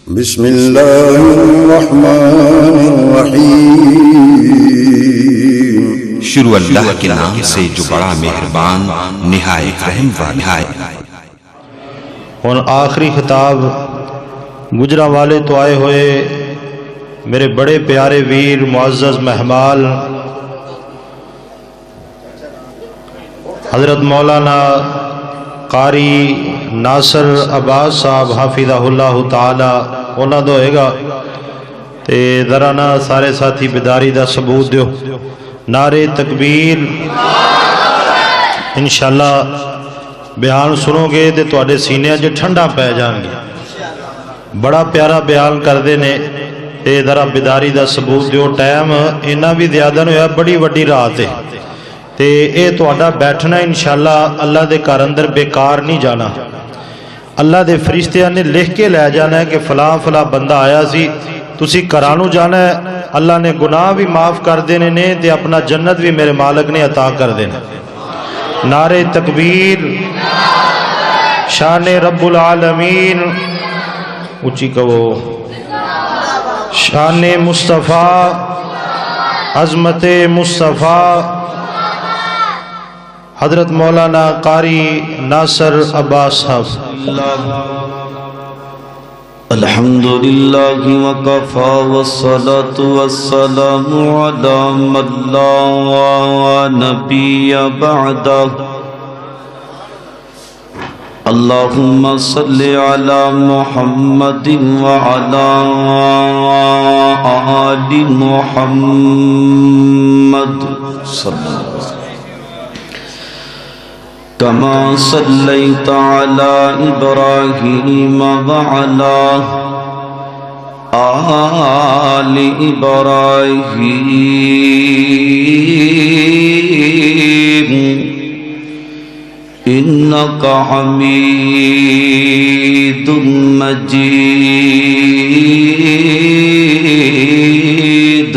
بسم اللہ الرحمن الرحیم۔ شروع اللہ کے نام سے جو بڑا مہربان نہایت رحم والا ہے۔ اور آخری خطاب گجرا والے تو آئے ہوئے میرے بڑے پیارے ویر معزز مہمان حضرت مولانا قاری ناصر عباس صاحب حافظہ اللہ تعالی انہاں دا ہوئے گا تے ذرا نا سارے ساتھی بیداری دا ثبوت دیو، نعرے تکبیر۔ انشاءاللہ بیان سنو گے تے تواڈے سینے جو ٹھنڈا پہ جان گے، بڑا پیارا بیان کر دے نے تے ذرا بیداری دا ثبوت دیو۔ ٹائم اینا بھی زیادہ نہیں ہوا، بڑی وڈی رات ہے تے اے تواڈا بیٹھنا انشاءاللہ اللہ دے گھر اندر بیکار نہیں جانا۔ اللہ دے فرشتیاں نے لکھ کے لے جانا ہے کہ فلاں فلاں بندہ آیا سی، تسی کرانو جانا ہے، اللہ نے گناہ بھی معاف کر دینے نے تے اپنا جنت بھی میرے مالک نے عطا کر دینا۔ نعرہ تکبیر، شان رب العالمین اونچی کہو، شان مصطفیٰ، عظمت مصطفیٰ، حضرت مولانا قاری ناصر عباس صاحب۔ الحمدللہ وکفا والصلاة والسلام علی من لا نبی بعدہ، اللہم صلی علی محمد وعلی آل محمد صلی اللہ علیہ وسلم كما صليت على إبراهيم وعلى آل إبراهيم إنك حميد مجيد۔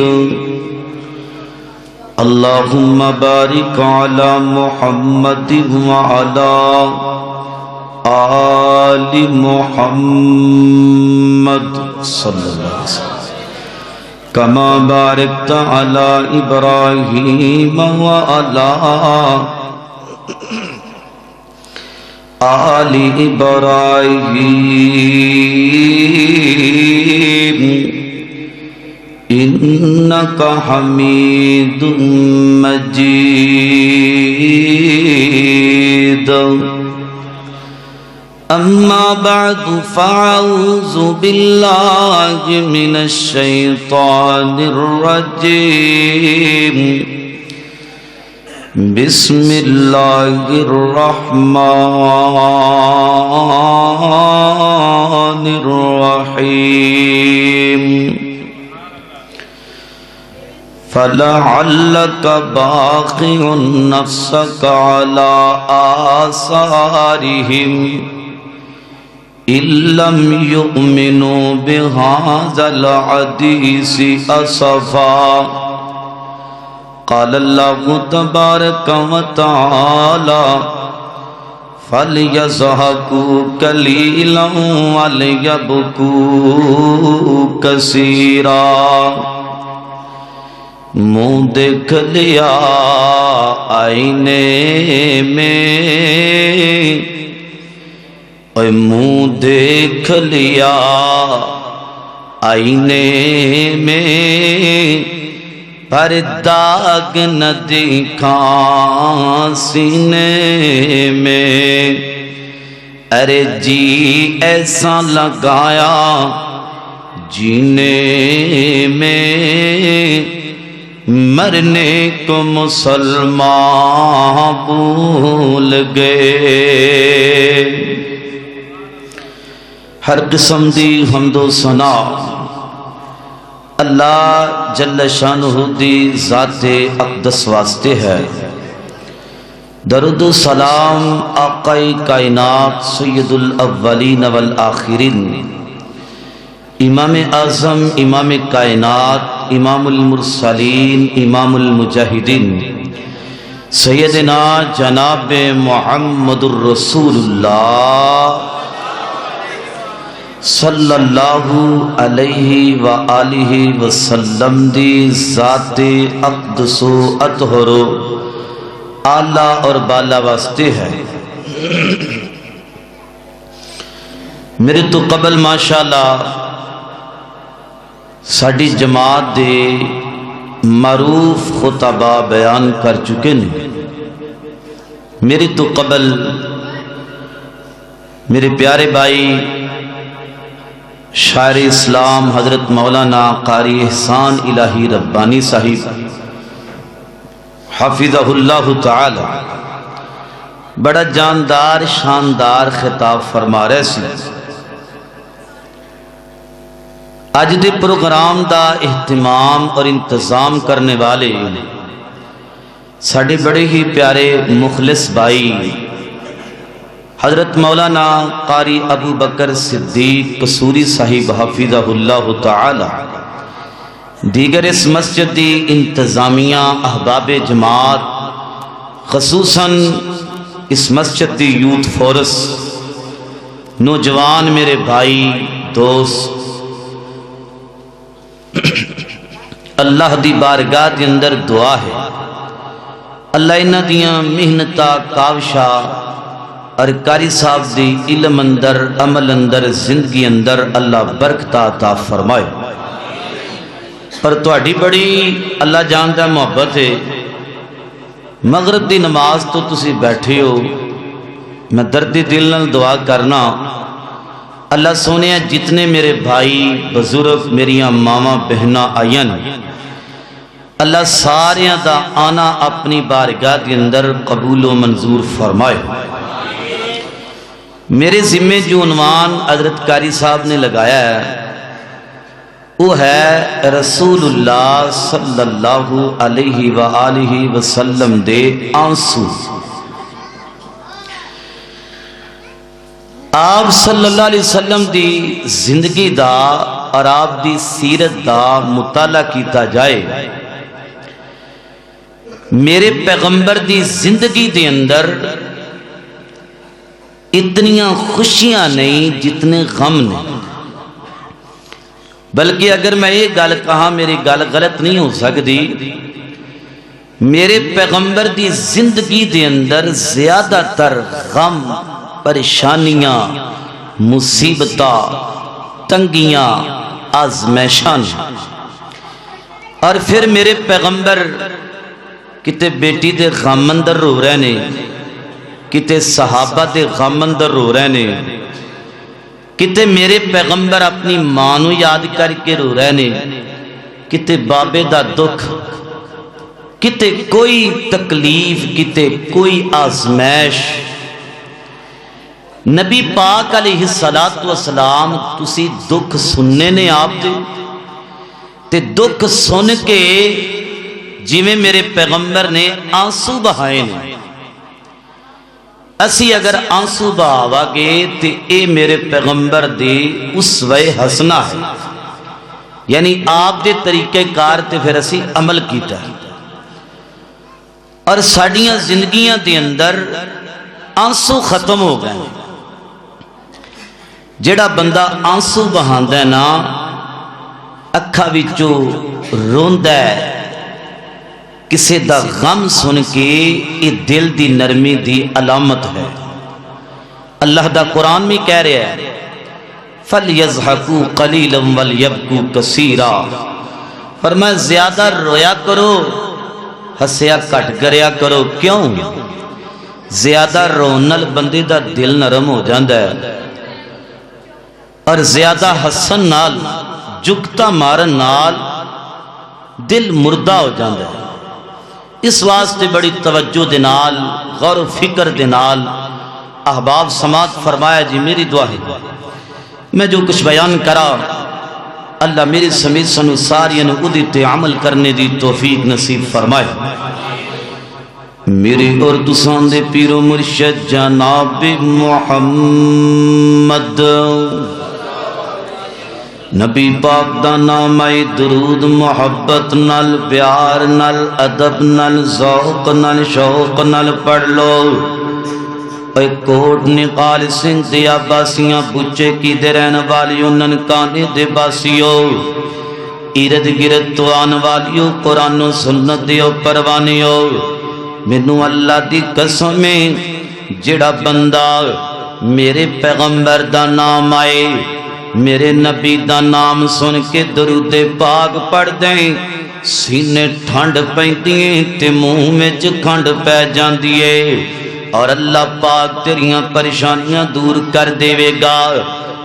اللهم بارك على محمد وعلى آل محمد صلى الله عليه وسلم كما باركت على إبراهيم وعلى آل إبراهيم إنك حميد مجيد۔ أما بعد فأعوذ بالله من الشيطان الرجيم، بسم الله الرحمن الرحيم۔ فلعلك باخع نفسك على آثارهم إن لم يؤمنوا بهذا الحديث أسفا۔ قال الله تبارك وتعالى فليضحكوا قليلا وليبكوا كثيرا۔ منہ دیکھ لیا آئینے میں، اے منہ دیکھ لیا آئینے میں، پر داغ نہ دیکھا سینے میں۔ ارے جی ایسا لگایا جینے میں، مرنے کو مسلمان بھول گئے۔ ہر قسم دی حمد و ثنا اللہ جل شانہ دی ذات اقدس واسطے ہے۔ درود و سلام آقا کائنات سید الاولین والآخرین، امام اعظم، امام کائنات، امام المرسلین، امام المجاہدین، سیدنا جناب محمد الرسول اللہ صلی اللہ علیہ وآلہ وسلم دی ذات اقدس و اطہر و اعلیٰ اور بالا واسطے ہے۔ میرے تو قبل ماشاءاللہ ساڈی جماعت دے معروف خطبہ بیان کر چکے ہیں۔ میرے تو قبل میرے پیارے بھائی شاعر اسلام حضرت مولانا قاری احسان الہی ربانی صاحب حفظہ اللہ تعالی بڑا جاندار شاندار خطاب فرما رہے سی۔ اج دے پروگرام دا اہتمام اور انتظام کرنے والے ساڈے بڑے ہی پیارے مخلص بھائی حضرت مولانا قاری ابو بکر صدیق قصوری صاحب حفظہ اللہ تعالی، دیگر اس مسجد دی انتظامیہ، احباب جماعت، خصوصاً اس مسجد دی یوتھ فورس، نوجوان میرے بھائی دوست، اللہ دی بارگاہ دے اندر دعا ہے اللہ انہاں دیاں محنتاں کاوشاں اور قاری صاحب دی علم اندر، عمل اندر، زندگی اندر اللہ برکتاں عطا فرمائے۔ اور تہاڈی بڑی اللہ جاندا محبت ہے، مغرب دی نماز تو تسی بیٹھے ہو، میں دردی دل نال دعا کرنا اللہ سونے جتنے میرے بھائی بزرگ میریاں ماما بہناں آئین اللہ ساریاں دا آنا اپنی بارگاہ کے اندر قبول و منظور فرمائے۔ میرے ذمے جو عنوان حضرت قاری صاحب نے لگایا ہے وہ ہے رسول اللہ صلی اللہ علیہ وآلہ وسلم دے آنسو۔ آپ صلی اللہ علیہ وسلم دی زندگی دا اور آپ دی سیرت دا مطالعہ کیتا جائے، میرے پیغمبر دی زندگی دے اندر اتنیاں خوشیاں نہیں جتنے غم نہیں، بلکہ اگر میں یہ گل کہاں میری گل غلط نہیں ہو سکتی، میرے پیغمبر دی زندگی دے اندر زیادہ تر غم، پریشانیاں، مصیبتاں، تنگیاں، آزمائشاں، اور پھر میرے پیغمبر کتے بیٹی دے غم اندر رو رہے نے، کتے صحابہ دے غم اندر رو رہے نے، کتے میرے پیغمبر اپنی ماں نو یاد کر کے رو رہے نے، کتے بابے دا دکھ، کتے کوئی تکلیف، کتے کوئی آزمائش۔ نبی پاک علیہ السلام تسی دکھ سننے نے آپ دے تے دکھ سن کے جویں میرے پیغمبر نے آنسو بہائے نے، اسی اگر آنسو بہاوا گے تے اے میرے پیغمبر دے اسوہ حسنہ ہے، یعنی آپ دے طریقہ کار تے پھر اسی عمل کیتا ہے۔ اور ساڑیاں زندگیاں دے اندر آنسو ختم ہو گئے، جڑا بندہ آنسو بہاندا ہے نا اکھا وچوں روندا ہے، کسے دا غم سن کے یہ دل دی نرمی دی علامت ہے۔ اللہ دا قرآن میں کہہ رہا ہے فَلْيَضْحَكُوا قَلِيلًا وَلْيَبْكُوا كَثِيرًا، فرمایا زیادہ رویا کرو، ہسیا کٹ کریا کرو۔ کیوں؟ زیادہ رون نال بندے دا دل نرم ہو جاندا ہے، اور زیادہ حسن نال جگتا مارن نال دل مردہ ہو جاندا ہے۔ اس واسطے بڑی توجہ دے نال، غور و فکر دے نال احباب سماعت فرمایا جی میری دعا ہے میں جو کچھ بیان کرا اللہ میری سمیت سنو ساریاں ادھی تے عمل کرنے دی توفیق نصیب فرمائے۔ میرے اور تسان دے پیر و مرشد جناب محمد نبی پاک دا نام آئی درود محبت نال پیار نال ادب نال ذوق نال شوق نال پڑھ لو۔ اے کوٹ نقال سنگھ دیا باسیاں بچے کی دے رہن والیوں ننکانے دے باسیوں ارد گرد تو آن والیوں قرآن و سنت دیو پروانیوں مینو اللہ دی قسمیں جڑا بندہ میرے پیغمبر دا نام آئے میرے نبی دا نام سن کے درود پاک پڑھ دیں سینے ٹھنڈ پیندیے تے منہ میں کھنڈ پہ جاندیے اور اللہ پاک تیریاں پریشانیاں دور کر دے گا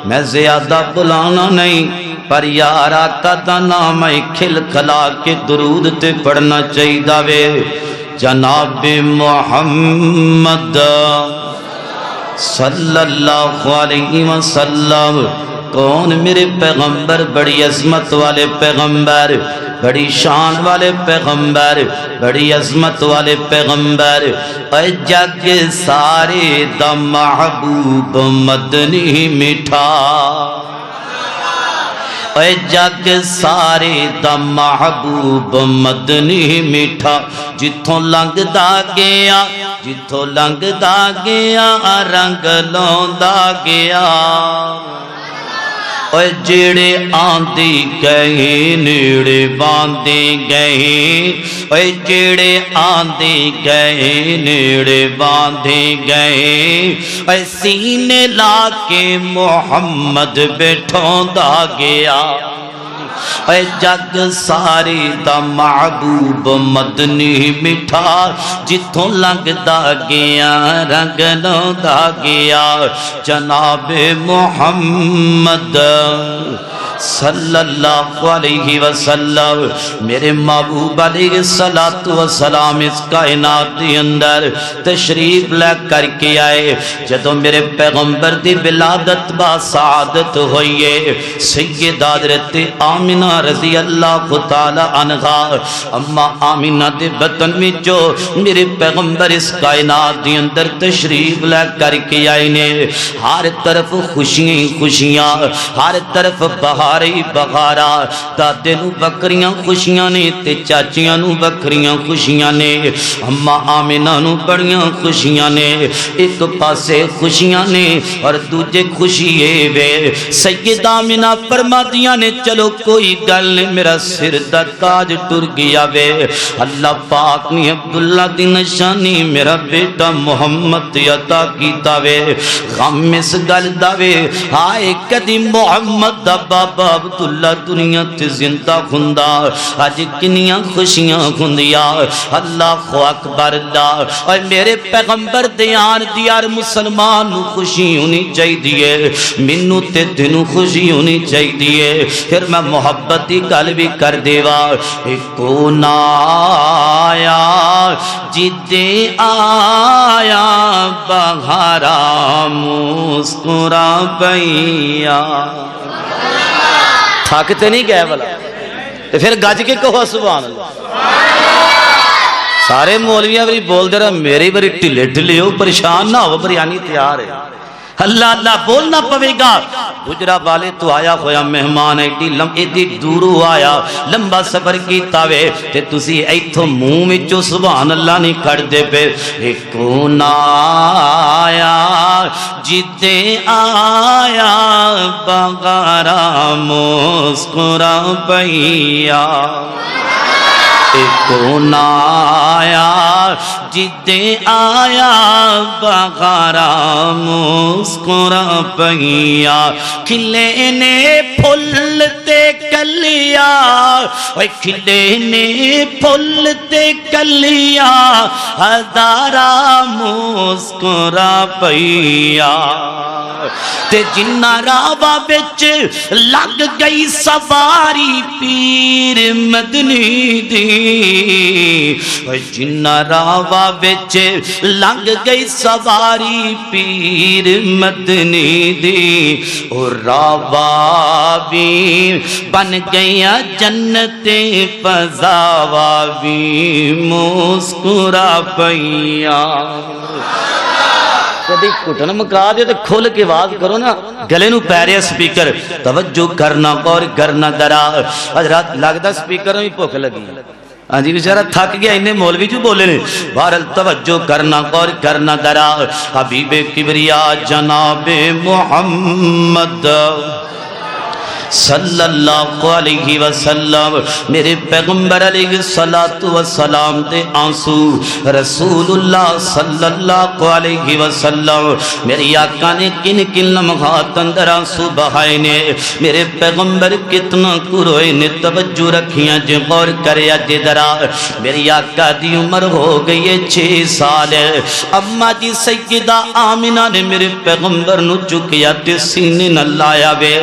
میں زیادہ بلانا نہیں پر یار آقا دا نام ہے کھل کھلا کے درود تے پڑھنا چاہیے وے جناب محمد صلی اللہ علیہ وسلم کون میرے پیغمبر بڑی عظمت والے پیغمبر بڑی شان والے پیغمبر بڑی عظمت والے پیغمبر اے جگ سارے دا محبوب مدنی میٹھا اے جگ سارے دا محبوب مدنی میٹھا جتھوں لنگ دا گیا جتھوں لنگ دا گیا رنگ لوندا گیا اے جڑے آندی گئے نیڑے باندے گئے اے جڑے آندی گئے نیڑے باندے گئے اے سینے لا کے محمد بیٹھوندا گیا اے جگ ساری دا محبوب مدنی میٹھا جتھوں لنگ دا گیا رنگ لوندا گیا جناب محمد صلی اللہ علیہ وسلم میرے محبوب علیہ السلام اس کائنات دی اندر تشریف لے کر کے آئے جدوں میرے پیغمبر دی ولادت با سعادت ہوئیے سیدہ حضرت آمنہ رضی اللہ تعالی عنہا اما آمنہ دے بطن میں جو میرے پیغمبر اس کائنات دی اندر تشریف لے کر کے آئے نے ہر طرف خوشیاں خوشیاں ہر طرف بہار بغارا دادے نو بکریاں خوشیاں نے تے چاچیاں نو بکریاں خوشیاں نے اما آمنہ نو بڑیاں خوشیاں نے ایک پاسے خوشیاں نے اور دوجے خوشی وے سیدہ آمنہ فرما دیا نے چلو کوئی گل نے میرا سر دا تاج ٹر گیا وے اللہ پاک نے عبداللہ دی نشانی میرا بیٹا محمد عطا کیتا وے غم اس گل دا وے ہائے کدی محمد دا بابا عبداللہ دنیا تے زندہ ہوندا اج کنیاں خوشیاں ہوندیاں اللہ اکبر اللہ اور میرے پیغمبر دیان دیار مسلمان نو خوشی ہونی چاہیے مینوں تے تینوں خوشی ہونی چاہیے پھر میں محبت دی گل بھی کر دیوا ایکو نا آیا جدے آیا بہارا مسکرا پیا تھاکتے نہیں گئے والا تو پھر گج کے کہو سبحان اللہ سارے مولویاں بری بول دے رہا میری بری ٹھلے ٹھلے ہو پریشان نہ ہو بریانی تیار ہے اللہ اللہ بولنا پوے گا گجرا والے تو آیا ہویا مہمان ایڈی دورو آیا لمبا سفر کیتا وے تے تسی ایتھوں منہ وچوں سبحان اللہ نہیں کھڑ دے پے ایکو نا آیا جتے آیا بغارا مسکرا پیا ایکو نا آیا جدے آیا بغارا مسکرا پیا کھلے نے پھول تے کلیا کھلے نے پھول تے کلیا ہزارا مسکرا پیا تے جنہ راوا بچ لگ گئی سواری پیر مدنی دی جنہ راوا بچ لگ گئی سواری پیر مدنی دی اور راوا بھی بن گیا جنتیں فضاوا بھی مسکرا پیا کدی گھٹن مکا دے تو کھل کے آواز کرو نا گلے نو پیرے سپیکر توجہ کرنا غور کرنا ذرا حضرات لگدا سپیکر میں بھوک لگی ہاں جی بیچارہ تھک گیا انہیں مولوی جو بولے نے بہرحال توجہ کرنا غور کرنا درا حبیب کبریا جناب محمد صلی اللہ علیہ وسلم میرے پیغمبر علیہ السلام دے آنسو رسول اللہ صلی اللہ علیہ وسلم میری آقا نے کن کن لمحات اندر آنسو بہائے نے میرے پیغمبر کتنا کروئے نے توجہ رکھیاں جو غور کریا جدرا میری آقا دی عمر ہو گئی ہے 6 سال اماں جی سیدہ آمنہ نے میرے پیغمبر نو چکیا تے سینے نہ لایا وے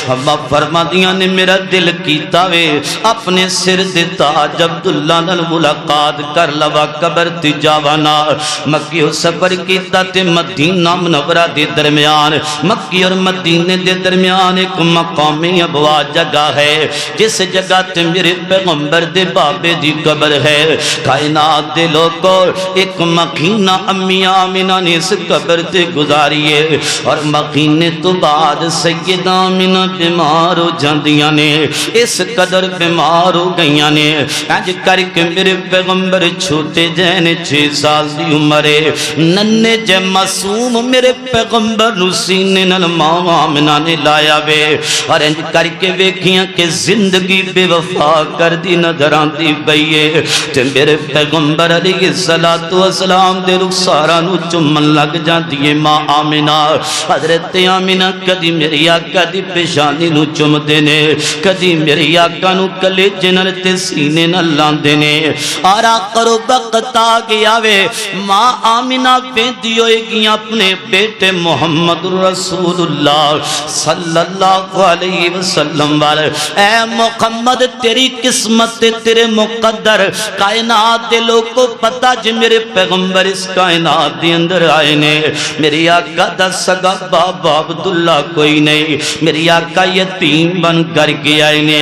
اماں فرمادیاں نے میرا دل کیتا وے اپنے سر دیتا عبداللہ نال ملاقات کر لوا قبر تے جاوانا مکی و سفر کیتا تے مدینہ منورہ دے درمیان مکی اور مدینے دے درمیان ایک مقامی ابوا جگہ ہے جس جگہ تے میرے پیغمبر دے بابے دی قبر ہے کائنات دے لوگوں ایک مکینہ امی آمنہ نے اس قبر تے گزاری ہے اور مکینے تو بعد سیدہ آمنہ بیمار ہو جاندیاں نے اس قدر بیمار ہو گئیاں نے اج کر کے میرے پیغمبر چھوٹے جہنے 6 سال دی عمرے ننے جے معصوم میرے پیغمبر نو سینے نال ماں آمنہ نے لایا وے اور انج کر کے ویکھیاں کہ زندگی بے وفا کر دی نظر آندی پئیے تے میرے پیغمبر علیہ السلام دے رخساراں نو چومن لگ جاندی ہے ماں آمنہ حضرت آمنہ کدی میری آقا دی پیشانی نو چوم دینے کدی میری آقا نو کلیجے نال تے سینے نال لاندے نے آرا کرو وقت آ گیا وے ماں آمنہ ویندی ہوئے گی اپنے بیٹے محمد رسول اللہ صلی اللہ علیہ وسلم والے اے محمد تیری قسمت تیرے مقدر کائنات دے لوگ کو پتا جی میرے پیغمبر اس کائنات دے اندر آئے نے میری آقا دا سگا بابا عبداللہ کوئی نہیں میری آقا یتیم بن کر کے آئے نے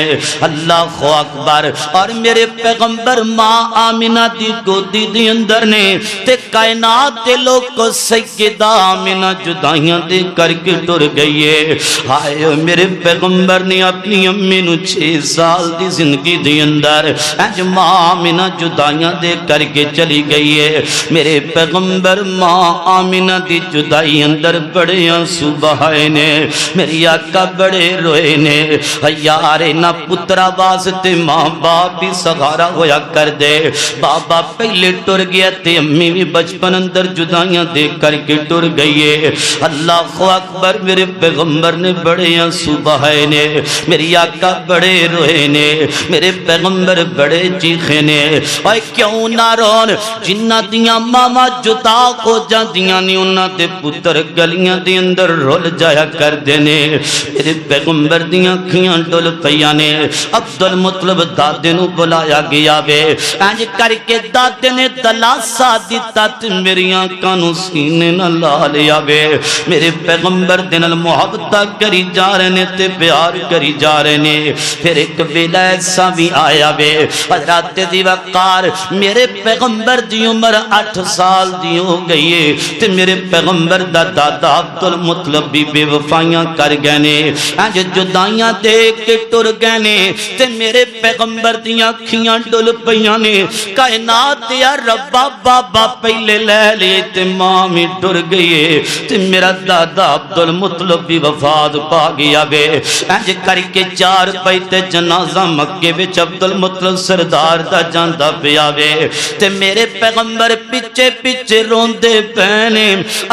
اللہ اکبر اور میرے پیغمبر ماں آمنہ دی گودی دی اندر نے تے کائنات دے لوگ کو سیدہ آمنہ جدائیاں دے کر کے ٹر گئی ہے ہائے میرے پیغمبر نے اپنی امی نو 6 سال دی زندگی دی اندر اج ماں آمنہ جدائیاں دے کر کے چلی گئی ہے میرے پیغمبر ماں آمنہ دی جدائی اندر بڑے آنسو بہائے نے میری آقا بڑے روئے نے یارے نہ پترا واسطے ماں باپ بھی سہارا ہویا کر دے بابا پہلے ٹر گیا تے امی بھی بچپن اندر جدائیاں دے کر کے ٹر گئی ہے اللہ اکبر میرے پیغمبر نے بڑے آنسو بہائے نے میری آقا بڑے روئے نے میرے پیغمبر بڑے چیخے نے اوے کیوں نہ رون جنہ دیاں ماما جدا ہو جاندیاں نے انہاں دے پتر گلیاں دے اندر رول جایا کر دینے میرے پیغمبر دیاں کھیاں ڈول پیاں نے عبدالمطلب دادے نو بلایا گیا وے انج کر کے دادے نے دلاسا دیتا تے میری آنکھاں نو سینے نہ لا لیا وے میرے پیغمبر دے نال محبت کری جا رہے نے تے پیار کری جا رہے نے پھر ایک ویلا ایسا بھی آیا وے حضرت دی وقار میرے پیغمبر دی عمر 8 سال دی ہو گئی ہے تے میرے پیغمبر دا دادا عبدالمطلب بھی بے وفائیاں کر گئے نے اج جدائیاں دے کے ٹر گئے نے تے میرے پیغمبر دیاں کھیاں ڈل پیاں نے کائنات یا ربا بابا پہلے لے لے تے ماں میں ٹر گئی ہے تے میرا دادا عبدالمطلب بھی وفات پا گیا وے انج کر کے 4 پیتے جنازہ مکے وچ عبدالمطلب سردار دا جاندا پیا وے تے میرے پیغمبر پیچھے پیچھے روندے پینے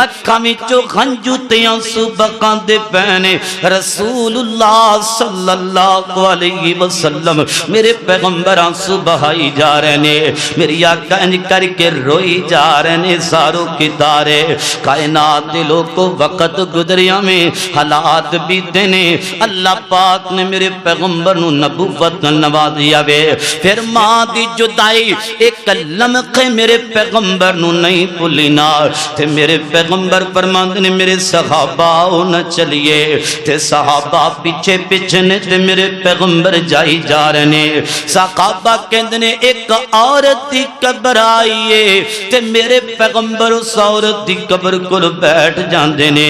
اکھاں وچوں ہنجو تے آنسو بہاندے پینے رسول اللہ صلی اللہ علیہ وسلم میرے پیغمبر آنسو بہائی جا رہے نے میری آقا انج کر کے روئی جا رہے نے ساروں کی تارے کائنات دے لوگ کو وقت گزریا میں حالات بیتے نے اللہ پاک نے میرے پیغمبر نو نبوت نوازیا وے پھر ماں دی جدائی ایک لمحے میرے پیغمبر نو نہیں بھولینا تے میرے پیغمبر فرماندے نے میرے صحابہ نہ چلیے تے صحابہ پیچھے پیچھے نے تے میرے پیغمبر جائی جا رہے نے صحابہ کہندے نے ایک عورت دی قبر آئیے تے میرے پیغمبر اس عورت دی قبر کول بیٹھ جاندے نے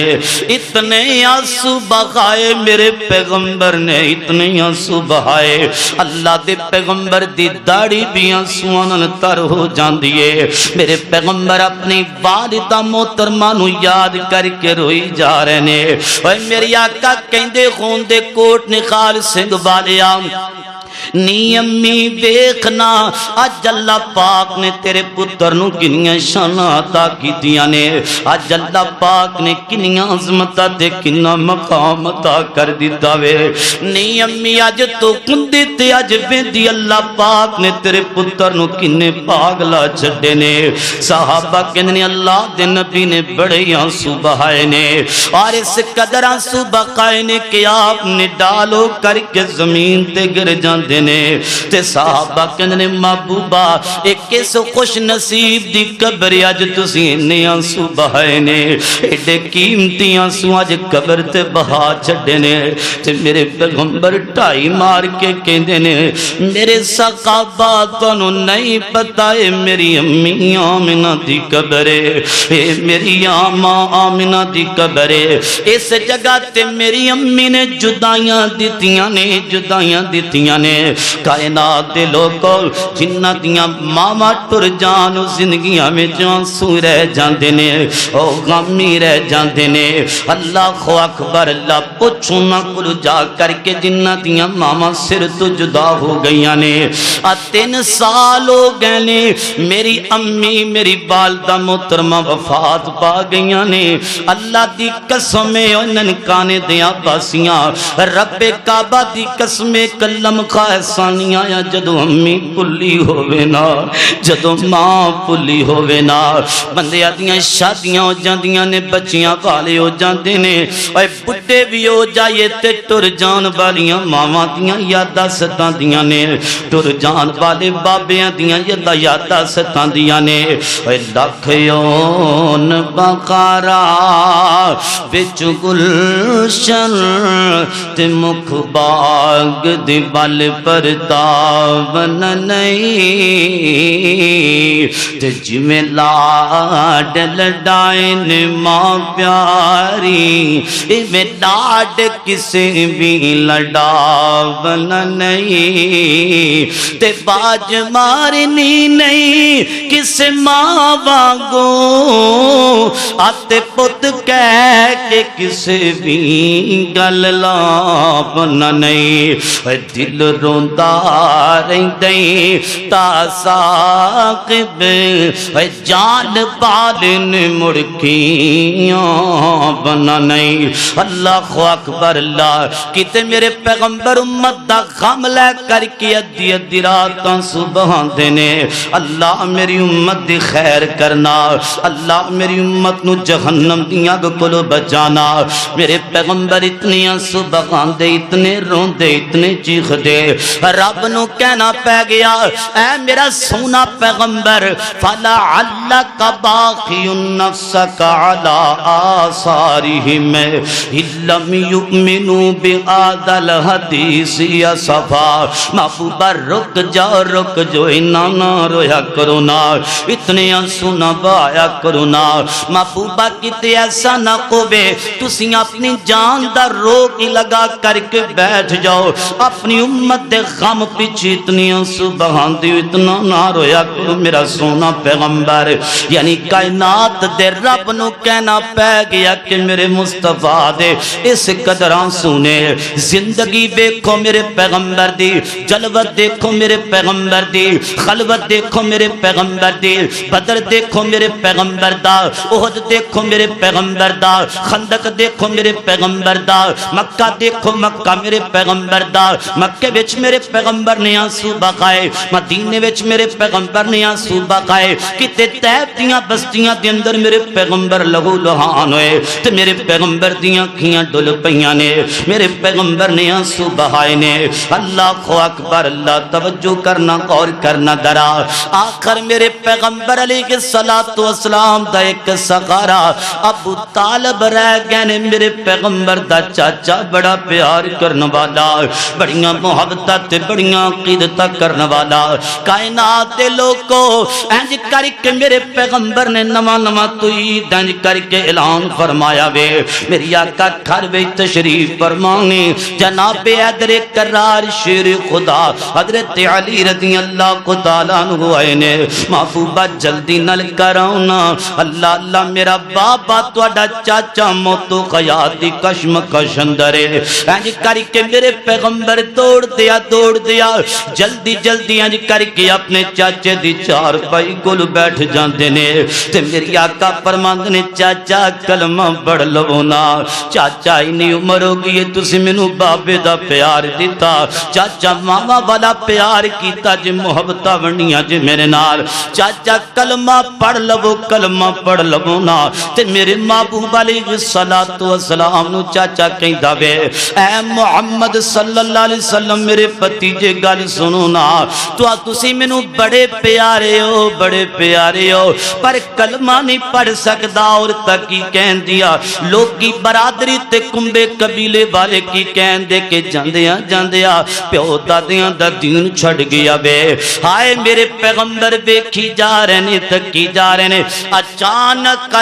اتنے آنسو بہائے میرے پیغمبر نے اتنے آنسو بہائے اللہ دے پیغمبر دی داڑھی بھی آنسواں نال تر ہو جاندی ہے میرے پیغمبر اپنی والدہ محترمہ نو یاد کر کے روئی جا رہے نے اوے میری آقا کہندے خون دے کوٹ نخال سنگھ والیا نی امی ویکھنا اج اللہ پاک نے تیرے پتر نو کنیاں شاناں عطا کیتیاں نے اج اللہ پاک نے کنیاں عظمتاں تے کنا مقام عطا کر دتا وے نی امی اج تو کندی تے اج ویندی اللہ پاک نے تیرے پتر نو کنے پاگلا چھڈے نے صحابہ کہندے اللہ دے نبی نے بڑے آنسو بہائے نے اور اس قدر آنسو بہائے نے کہ آپ نے ڈالو کر کے زمین تے گر جاندے نے تے صحابہ کہندے محبوبہ ایک کس خوش نصیب دی قبر اج تسی نے آنسو بہائے نے ایڈے قیمتی آنسو اج قبر تے بہا چھڈے نے تے میرے پیغمبر ٹائی مار کے کہندے نے میرے صحابہ تانوں نہیں پتہ ہے میری امی آمنہ دی قبر ہے میری ماں آمنہ دی قبر ہے اس جگہ تے میری امی نے جدائیاں دتیاں نے کائنات دے لوگوں جنہ دیاں ماما ٹر جان زندگیاں میں آنسو رہ جاندے نے او غمی رہ جاندے نے اللہ اکبر اللہ پوچھو نہ کل جا کر کے جنہ دیاں ماما سر تو جدا ہو گئیاں نے 3 سال ہو گئے نے میری امی میری والدہ محترمہ وفات پا گئیاں نے اللہ دی قسم ننکانے دیاں باسیاں رب کعبہ دی قسم کلم خاصانیاں یا جدو امی پلی ہووے نا جدو ماں پلی ہووے نا بندیاں دیاں شادیاں ہو جاندیاں نے بچیاں والے ہو جاندے نے اے بڈھے بھی ہو جائے تے ٹر جان والیاں ماواں دیاں یاداں ستاندیاں نے ٹر جان والے بابیاں دیاں یاداں ستاندیاں نے اے لکھیون بقارا وچ گلشن تے مکھ باغ دی بل پر داون نہیں تے جویں لاڈ لڈائن ماں پیاری ایویں لاڈ کسے بھی لڈاون نہیں تے باج مارنی نہیں کسے ماں وانگو آتے پت کہہ کے کسے بھی گل لاون نہیں دل روندا رہندے تا ساقب جان بالن مڑکیاں بنا نہیں اللہ اکبر اللہ کتے میرے پیغمبر امت دا غم لے کر کے ادھی راتاں سبحان دینے اللہ میری امت دی خیر کرنا اللہ میری امت نو جہنم دیاں کولو بچانا میرے پیغمبر اتنی سبحان دے اتنے روندے اتنے چیخ دے رب نو کہنا پہ گیا اے میرا سونا پیغمبر فَلَعَلَّكَ بَاخِعٌ نَفْسَكَ عَلَىٰ آثَارِهِمْ إِن لَّمْ يُؤْمِنُوا بِهَٰذَا الْحَدِيثِ أَسَفًا محبوبہ رک جو نہ رویا کرو نا اتنے آنسو نہ بہایا کرو نا محبوبہ کتے ایسا نہ ہوے تسی اپنی جان دا روک لگا کر کے بیٹھ جاؤ اپنی امت دے غم پیچھے اتنی سبحان دی اتنا نہ رویا کرو میرا سونا پیغمبر یعنی کائنات دے رب نو کہنا پہ گیا کہ میرے مصطفیٰ دے اس قدر آنسو نے زندگی دیکھو میرے پیغمبر دی جلوت دیکھو میرے پیغمبر دی خلوت دیکھو میرے پیغمبر دی بدر دیکھو میرے پیغمبر دا احد دیکھو میرے پیغمبر دا خندق دیکھو میرے پیغمبر دا مکہ دیکھو مکہ میرے پیغمبر دا مکہ وچ میرے پیغمبر نے آنسو بہائے مدینے وچ میرے پیغمبر نے آنسو بہائے کتے طیب دیاں بستیاں دے اندر میرے پیغمبر لہو لہان ہوئے تے میرے پیغمبر دیاں کھیاں ڈل پیاں نے میرے پیغمبر نے آنسو بہائے نے اللہ اکبر اللہ توجہ کرنا غور کرنا درا آخر میرے پیغمبر علیہ الصلوۃ والسلام دا ایک سغارا ابو طالب رہ گئے نے میرے پیغمبر دا چاچا بڑا پیار کرنے والا بڑیاں محبتاں تے بڑیاں عقیدتاں کرنے والا کائنات دے لوگوں انج کر کے میرے پیغمبر نے نواں نواں توحید انج کر کے اعلان فرمایا وے میری آقا گھر وچ تشریف فرمانے جناب حیدر کرار شیر خدا حضرت علی رضی اللہ تعالیٰ عنہ آئے نے محبوبہ جلدی نل کراؤنا اللہ اللہ میرا بابا تواڈا چاچا موتو خیاتی کشمکش اندر ہے انج کر کے میرے پیغمبر دوڑ دیا جلدی جلدی انج کر کے اپنے چاچے دی چار پائی کول بیٹھ جاندے نے تے میری آقا فرماندے نے چاچا کلمہ پڑھ لو نا چاچا اینی عمر ہو گئی تسی مینوں بابے دا پیار دیتا چاچا ماما والا پیار کیتا جے محبتاں ونڈیاں جے میرے نال چاچا کلمہ پڑھ لو نا تے میرے محبوب علیہ الصلوۃ والسلام نو چاچا کہندا وے اے محمد صلی اللہ علیہ وسلم میرے بھتیجے گل سنو نا تسی مینوں بڑے پیارے ہو پر کلمہ نہیں پڑھ سکدا اور تک کی کہن دیا لوگی برادری تے کمبے قبیلے والے کی کہن دے کے جاندیا پیو دادیاں دا دین چھڑ گیا وے ہائے میرے پیغمبر ویکھی جا رہے نے تکی جا رہے نے اچانک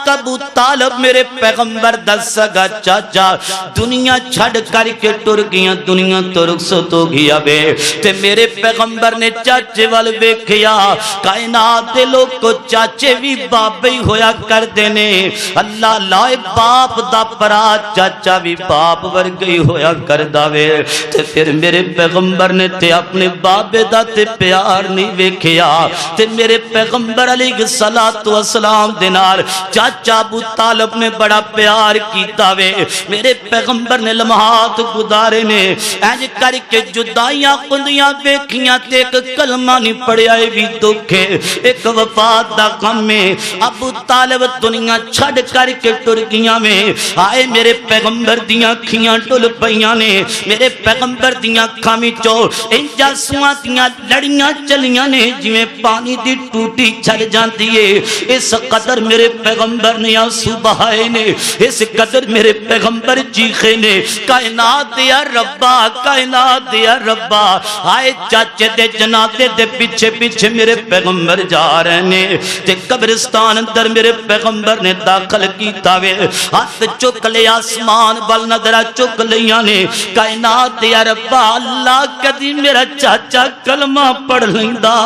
ابو طالب میرے پیغمبر دا سگا چاچا دنیا چھڑ کر کے ٹر گیا دنیا تو رخصت ہو گیا وے تے میرے پیغمبر نے چاچے وال ویکھیا کائنات دے لوگ کو چاچے بھی بابے ہی ہویا کر دینے اللہ لائے باپ دا پرا چاچا بھی باپ ورگئی ہویا کر داوے تے پھر میرے پیغمبر نے تے اپنے بابے دا تے پیار نہیں ویکھیا تے میرے پیغمبر علیہ الصلوۃ والسلام دے نال چاچا ابو طالب نے بڑا پیار کیتا وے میرے پیغمبر نے لمحات گزارے نے انج کر کے جدائیاں کندیاں ویکھیاں تے ایک کلمہ نہیں پڑھیا اے بھی دکھ ہے ایک وفات دا غم ہے ابو طالب دنیا چھڑ کر کے ٹر گیاں میں آئے میرے پیغمبر دیاں کھیاں ٹل پیاں نے میرے پیغمبر دیاں اکھاں وچوں انجا سواں دیاں لڑیاں چلیاں نے جویں پانی دی ٹوٹی چھل جاندی ہے اس قدر میرے پیغمبر نے آنسو بہائے نے اس قدر میرے پیغمبر چیخے نے کائنات یا ربا آئے چاچے دے جنازے دے پیچھے پیچھے میرے پیغمبر جا رہے نے تے قبرستان اندر میرے پیغمبر نے داخل کیتا وے ہاتھ چک لے آسمان بل نظرہ چک لیاں نے کائنات یا ربا اللہ کدی میرا چاچا کلمہ پڑھ لیندا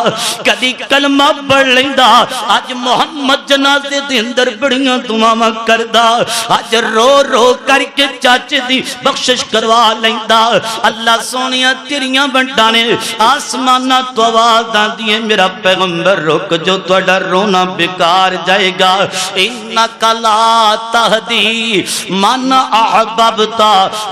کدی کلمہ پڑھ لیندا آج محمد جنازے دے اندر بڑیاں دعاواں کردا آج رو رو کر کے چاچے دی بخشش کروا لیندا اللہ سونیاں تیریاں بنٹاں نے آسماناں تو آواز آندی ہے میرا پیغمبر رک جو تہاڈا رونا بیکار جائے گا انکا لا تہدی من احببت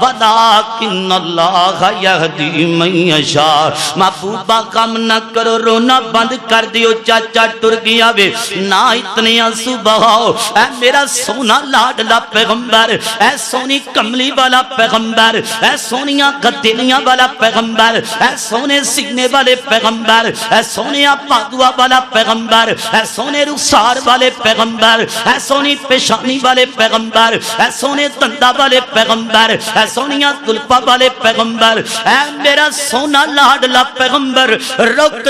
ولکن اللہ یہدی من یشاء محبوبہ غم نہ کرو رونا بند کر دیو چاچا ٹر گیا وے نہ اتنے آنسو بہاؤ اے میرا سونا لاڈلا پیغمبر اے سونی کملی والا پیغمبر اے سونیاں گدیلیاں والا پیغمبر اے سونے سینے والے پیغمبر اے سونے پادوا والا پیغمبر اے سونے رخسار والے پیغمبر اے سونی پیشانی والے پیغمبر اے سونے دندا والے پیغمبر اے سونیاں زلفاں والے پیغمبر اے میرا سونا لاڈلا پیغمبر رک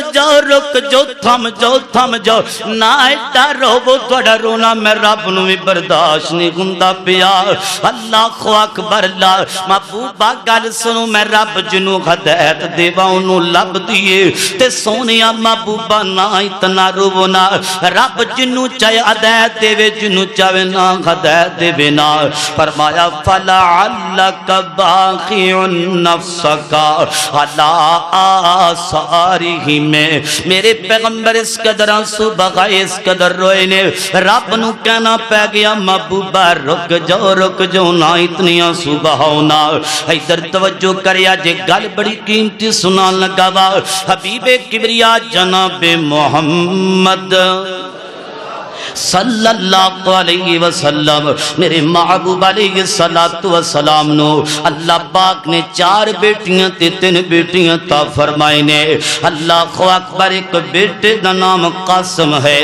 جو تھم جو نہ ایڈا رو تہاڈا رونا میں رب نو بھی برداشت نہیں ہوندا پیا اللہ اکبر اللہ محبوبہ گل سنو میں رب جنوں ہدایت دیواں اونوں لب دیے تے سونیا محبوبہ نہ اتنا رو نا رب جنوں چاہے ہدایت دے جنوں چاہے نہ ہدایت دے نا فرمایا فلعلک باخع نفسک علی آثارہم میرے پیغمبر اس قدر آنسو بغائے اس قدر روئے نے رب نو کہنا پہ گیا محبوبہ رک جو نہ اتنی آنسو بہاؤ نا ادھر توجہ کریا جے گل بڑی قیمتی سنا لگا وا حبیب کبریا جناب محمد صلی اللہ علیہ وسلم میرے محبوب علیہ السلام نو اللہ پاک نے 4 بیٹیاں تے 3 بیٹیاں عطا فرمائے نے۔ اللہ اکبر، ایک بیٹے دا نام قاسم ہے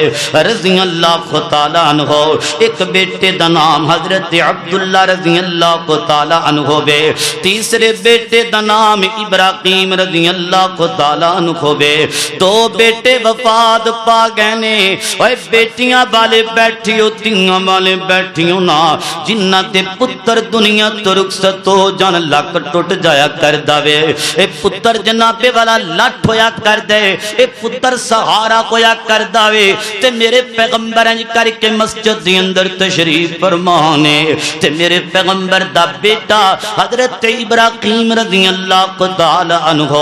رضی اللہ تعالیٰ عنہ، ایک بیٹے دا نام حضرت عبداللہ رضی اللہ تعالیٰ عنہ بے، تیسرے بیٹے دا نام ابراہیم رضی اللہ تعالیٰ عنہ بے۔ 2 بیٹے وفات پا گئے نے، اوے بیٹیاں والے بیٹھی ہو تیاں والے بیٹھی ہو نا، جنہ تے پتر دنیا تو رخصت ہو جان لک ٹوٹ جایا کر دے، اے پتر جناب والا لٹ ہویا کر دے، اے پتر سہارا ہویا کر دے، تے میرے پیغمبر انج کر کے مسجد دی اندر تشریف فرمانے، تے میرے پیغمبر دا بیٹا حضرت ابراہیم رضی اللہ تعالی عنہ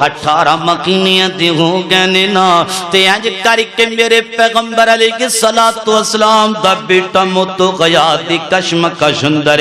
18 مہینے دے ہو گئے نے نا، تے انج کر کے میرے پیغمبر علیہ السلام دا بیٹا موت گیا دی کشمکش اندر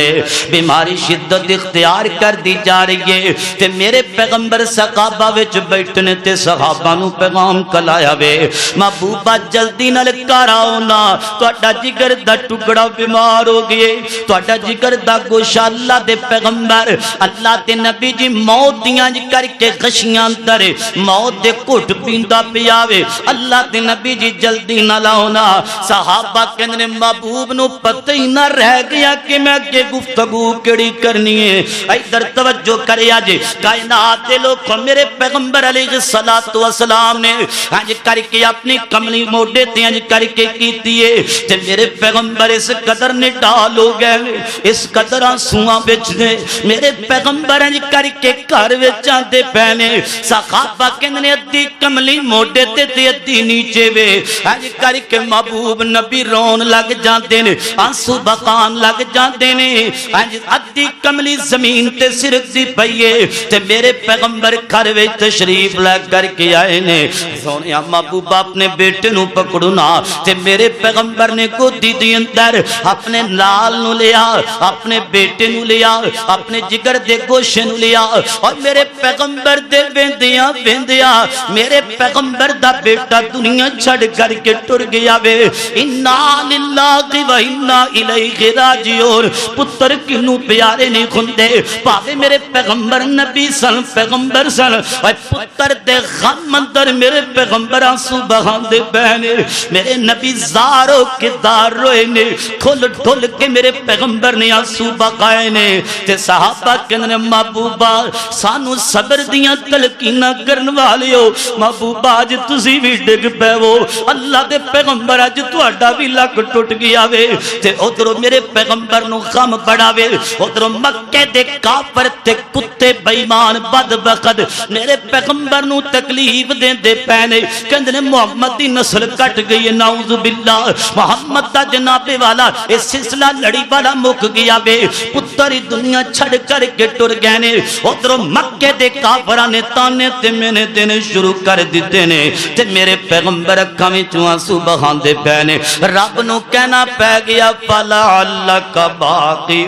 بیماری شدت اختیار کر دی جا رہی ہے، تے میرے پیغمبر صحابہ وچ بیٹھنے تے صحابہ نو پیغام کلایا وے، محبوبہ جلدی نال گھر آؤ نا، تہاڈا جگر دا ٹکڑا بیمار ہو گئے، تہاڈا جگر دا گوشہ اللہ دے پیغمبر اللہ دے نبی جی موت دیاں کر کے غشیاں اندر موت دے گھٹ پیندا پیا وے، اللہ دے نبی جی جلدی نال آؤ نا۔ صحابہ کہندے محبوب نو پتہ ہی نہ رہ گیا کہ میں اگے گفتگو کیڑی کرنی ہے، ادھر توجہ کریا جے کائنات دے لوگ میرے پیغمبر علیہ السلام نے انج کر کے اپنی کملی موڈے تے انج کر کے کیتی ہے، تے میرے پیغمبر اس قدر نے ڈال ہو گئے، اس قدر آنسواں وچ نے میرے پیغمبر انج کر کے گھر وچ آندے پے نے، صحابہ کہندے ادھی کملی موڈے تے ادھی نیچے وے، انج کر کے محبوب نبی رون لگ جاندے نے، آنسو بقان لگ جاندے نے، انج ادھی کملی زمین تے سرک دی پئیے، تے میرے پیغمبر گھر وچ تشریف لے کر کے آئے نے، سونے محبوب اپنے بیٹے نو پکڑنا، تے میرے پیغمبر نے گودی دی اندر اپنے لال نو لیا، اپنے بیٹے نو لیا، اپنے جگر دے گوشے نو لیا، اور میرے پیغمبر دے ویندیاں ویندیاں میرے پیغمبر دا بیٹا دنیا چھڑ کر کے ٹر گیا وے، انا للہ و انا الیہ راجعون۔ پتر کنوں پیارے نہیں کھندے پاوے میرے پیغمبر نبی سن پیغمبر سن، اور پتر دے غم اندر میرے پیغمبر آنسو بہاندے بہنے، میرے نبی زارو کے دار روئے نے، کھل ڈھل کے میرے پیغمبر نے آنسو بہائے نے، تے صحابہ کہنے محبوبہ سانو صبر دیاں تلقینہ کرن والے ہو، محبوبہ آج تسی بھی ڈگ پے ہو، اللہ دے پیغمبر آج تہاڈا بھی لک ٹوٹ گیا وے، تے ادھروں میرے پیغمبر نو غم بڑا وے، ادھروں مکے دے کافر تے کتے بے ایمان بدبخت میرے پیغمبر نو تکلیف دیندے پے نے، کہندے محمد دی نسل کٹ گئی ہے، نعوذ باللہ محمد دا جناب والا اے سلسلہ لڑی والا مک گیا وے، پتر دنیا چھڑ کر کے ٹر گئے نے، ادھروں مکے دے کافراں نے تانے تے مینے دینے شروع کر دیتے نے، تے میرے پیغمبر اکھاں وچوں آنسو بہاندے پے نے، رب نو کہنا پے گیا فلعلک باقی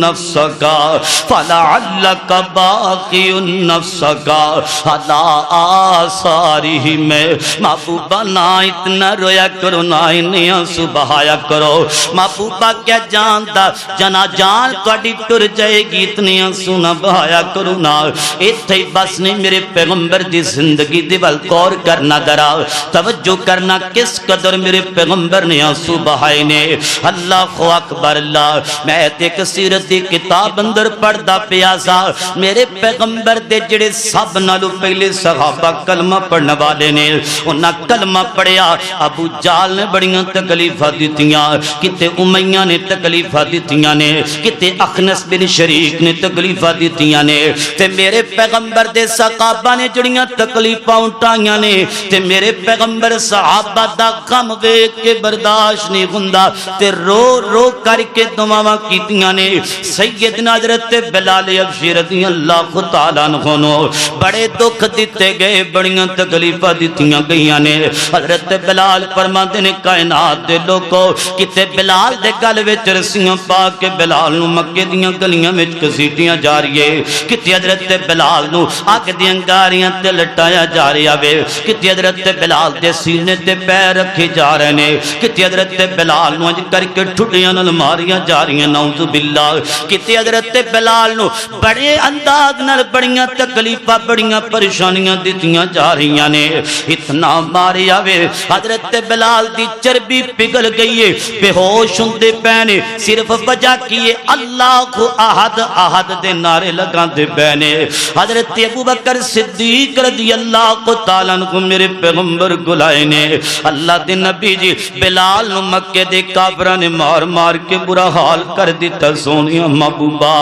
نفسک فلعلک باقی نفسک علی آثارہم۔ محبوبہ نہ اتنا رویا کرو، نہ انہیں آنسو بہایا کرو، محبوبہ کیا جانتا جنا جان تہاڈی ٹر جائے گی، اتنی آنسو نہ بہایا کرو نا، ایتھے بس نہیں میرے پیغمبر دی زندگی دی ول غور کرنا ذرا توجہ کرنا کس قدر میرے پیغمبر نے آنسو بہائے نے۔ اللہ اکبر اللہ، میں ایک سیرت دی کتاب اندر پڑھدا پیا سا، میرے پیغمبر دے جڑے سب نالوں پہلے صحابہ کلمہ پڑھنے والے نے، انہاں کلمہ پڑھیا، ابو جال نے بڑیاں تکلیفاں دتیاں، کتے امیہ نے تکلیفاں دتیاں نے، کتے اخنس بن شریک نے تکلیفاں دتیاں نے، تے میرے پیغمبر دے صحابہ نے جڑیاں تکلیفاں اٹھائیاں نے، تے میرے پیغمبر صحابہ دا غم ویکھ کے برداشت نہیں ہوندا، تے رو رو کر کے دعاواں کیتیاں نے۔ سیدنا حضرت بلال حبشی رضی اللہ تعالیٰ عنہ نو بڑے دکھ دتے گئے، بڑیاں تکلیفاں دتیاں گئیاں نے، حضرت بلال فرماندے نے کائنات دے لوکو کتے بلال دے گل وچ رسیاں پا کے بلال نو مکے دیاں گلیاں وچ گھسیٹیاں جا رہی ہے، کتے حضرت بلال نو اگ دیاں انگاریاں تے لٹایا جا رہا جاوے کتے حضرت بلال دے سینے تے پیر رکھے جا رہے نے کتے حضرت بلال نو اج کر کے ٹھڈیاں نال ماریاں جا رہی ہیں نعوذ باللہ کتے حضرت بلال نو بڑے انداز نال بڑیاں تکلیفاں بڑیاں پریشانیاں دتیاں جا رہی نے اتنا ماریا وے حضرت بلال دی چربی پگھل گئی ہے بے ہوش ہوندے پینے صرف وجہ کی اللہ احد احد دے نعرے لگاندے پینے حضرت ابوبکر صدیق رضی اللہ تعالیٰ عنہ میرے پیغمبر گلائے نے اللہ دے نبی جی بلال نو مکے دے کافراں نے مار مار کے برا حال کر دیتا سونیا محبوبہ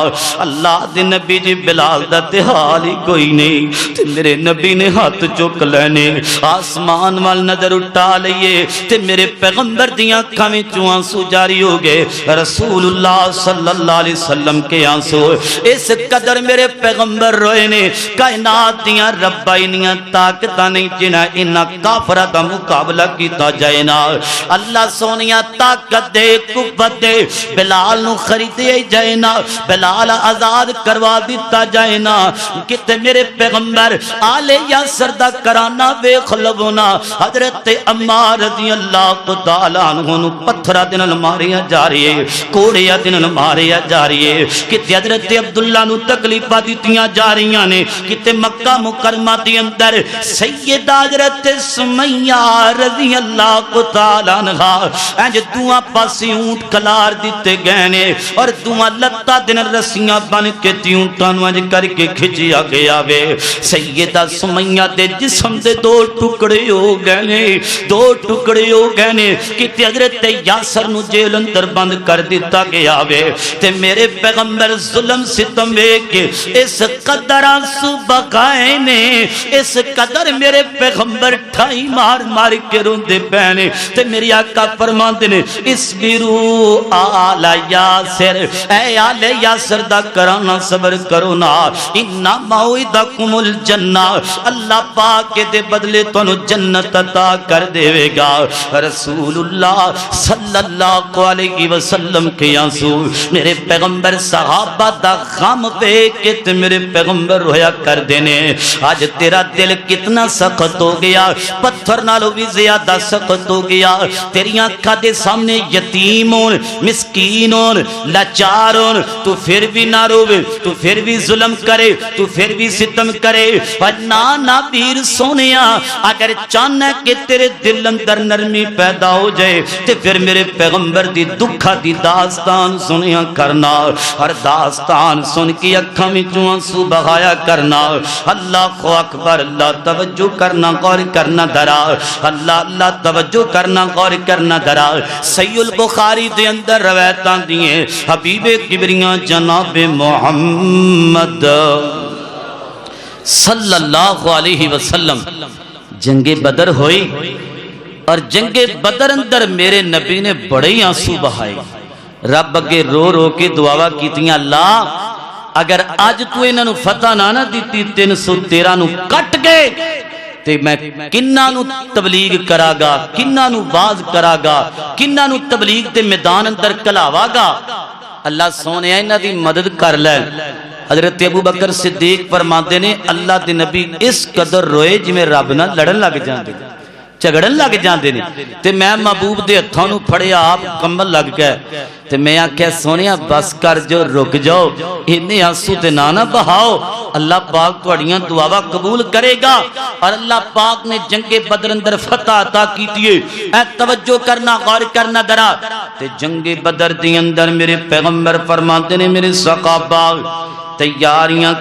اللہ دے نبی جی بلال دا تے حال ہی کوئی نہیں تے میرے نبی نے ہاتھ چک لینے آسمان وال نظر اٹھا لئیے تے میرے پیغمبر دیاں اکھاں وچوں آنسو جاری ہو گئے رسول اللہ صلی اللہ علیہ وسلم کے آنسو اس قدر میرے پیغمبر روئے نے کائنات دیاں ربائنیاں طاقتاں نہیں جنہاں انہاں کافرہ دا مقابلہ کیتا جائے نا اللہ سونیاں طاقت دے قوت دے بلال نو خریدے جائے نا بلال آزاد کروا دیتا جائے نا کتے میرے پیغمبر آل یاسر دا کرانا ویکھ لونا حضرت عمار رضی اللہ تعالیٰ عنہ نو پتھرا دن ماریا جا رہی ہے کوڑیا دن ماریا جا رہی ہے کتے حضرت عبداللہ نو تکلیفہ دیتیاں جا رہی نے کتے مکہ مکرمہ دی اندر سیدہ حضرت سمیہ رضی اللہ تعالیٰ عنہ انج دعا پاسی اونٹ کلار دیتے گئے نے اور دعا لتا دن رسیاں بن کے تیونٹانو انج کر کے کھچیا گیا وے سیدہ سمیہ دے جسم دے دو ٹکڑے ہو گئے نے دو ٹکڑے ہو گئے نے کتے حضرت یاسر نو جیل اندر بند کر دیتا گیا وے تے میرے پیغمبر ظلم ستم وے کے اس قدر آنسو بغائے نے اس قدر میرے پیغمبر ٹھائی مار مار کے روندے پہنے تے میری آقا فرماندے نے اسبرو آل یاسر اے آل یاسر دا کرانا صبر کرو نا انہا موعدکم الجنہ اللہ پاک دے بدلے تو جنت عطا کر دے گا رسول اللہ صلی اللہ علیہ وسلم کے آنسو میرے پیغمبر صحابہ دا غم پہ کہ میرے پیغمبر رویا کر دینے آج تیرا دل کتنا سخت ہو گیا پتھر نالو بھی زیادہ سخت ہو گیا تیری آنکھاں دے سامنے یتیمون مسکینون لاچارون تو پھر بھی نہ روے تو پھر بھی ظلم کرے تو پھر بھی ستم کرے نا پیر سونیا اگر چاہنا کہ تیرے دل اندر نرمی پیدا ہو جائے تے پھر میرے پیغمبر دی دکھا دی داستان سنیا کرنا ہر داستان سن کی اکھاں وچوں آنسو بہایا کرنا اللہ اکبر اللہ توجہ کرنا غور کرنا درا اللہ اللہ توجہ کرنا غور کرنا درا صحیح البخاری دے اندر روایتاں دیئے حبیب کبریاں جناب محمد صلی اللہ علیہ وسلم جنگ بدر ہوئی اور جنگ بدر اندر میرے نبی نے بڑے ہی آنسو بہائے رب اگے رو رو کے دعا کیتیاں اللہ اگر آج تو انہاں نو فتح نہ دیتی 313 نو کٹ گئے تے میں کنہ نو تبلیغ کرا گا کنہ نو باز کرا گا کنہ نو تبلیغ تے میدان اندر کلاوا گا اللہ سونے انہاں دی مدد کر لے حضرت ابوبکر صدیق فرماندے نے اللہ دے نبی اس قدر روئے جی میں رب نہ لڑن لگ جاندے جھگڑن لگ جاندے نے تے میں محبوب دے ہتھاں نو پھڑیا آپ کمبل لگ گئے تے میں آکھیا سونیا بس کر جو رک جاؤ انہیں آنسو تے نہ بہاؤ اللہ پاک تہاڈیاں دعاواں قبول کرے گا اور اللہ پاک نے جنگ بدر اندر فتح عطا کیتی ہے اے توجہ کرنا غور کرنا درا تے جنگ بدر دے اندر میرے پیغمبر فرماتے نے میرے صحابہ تیاریاں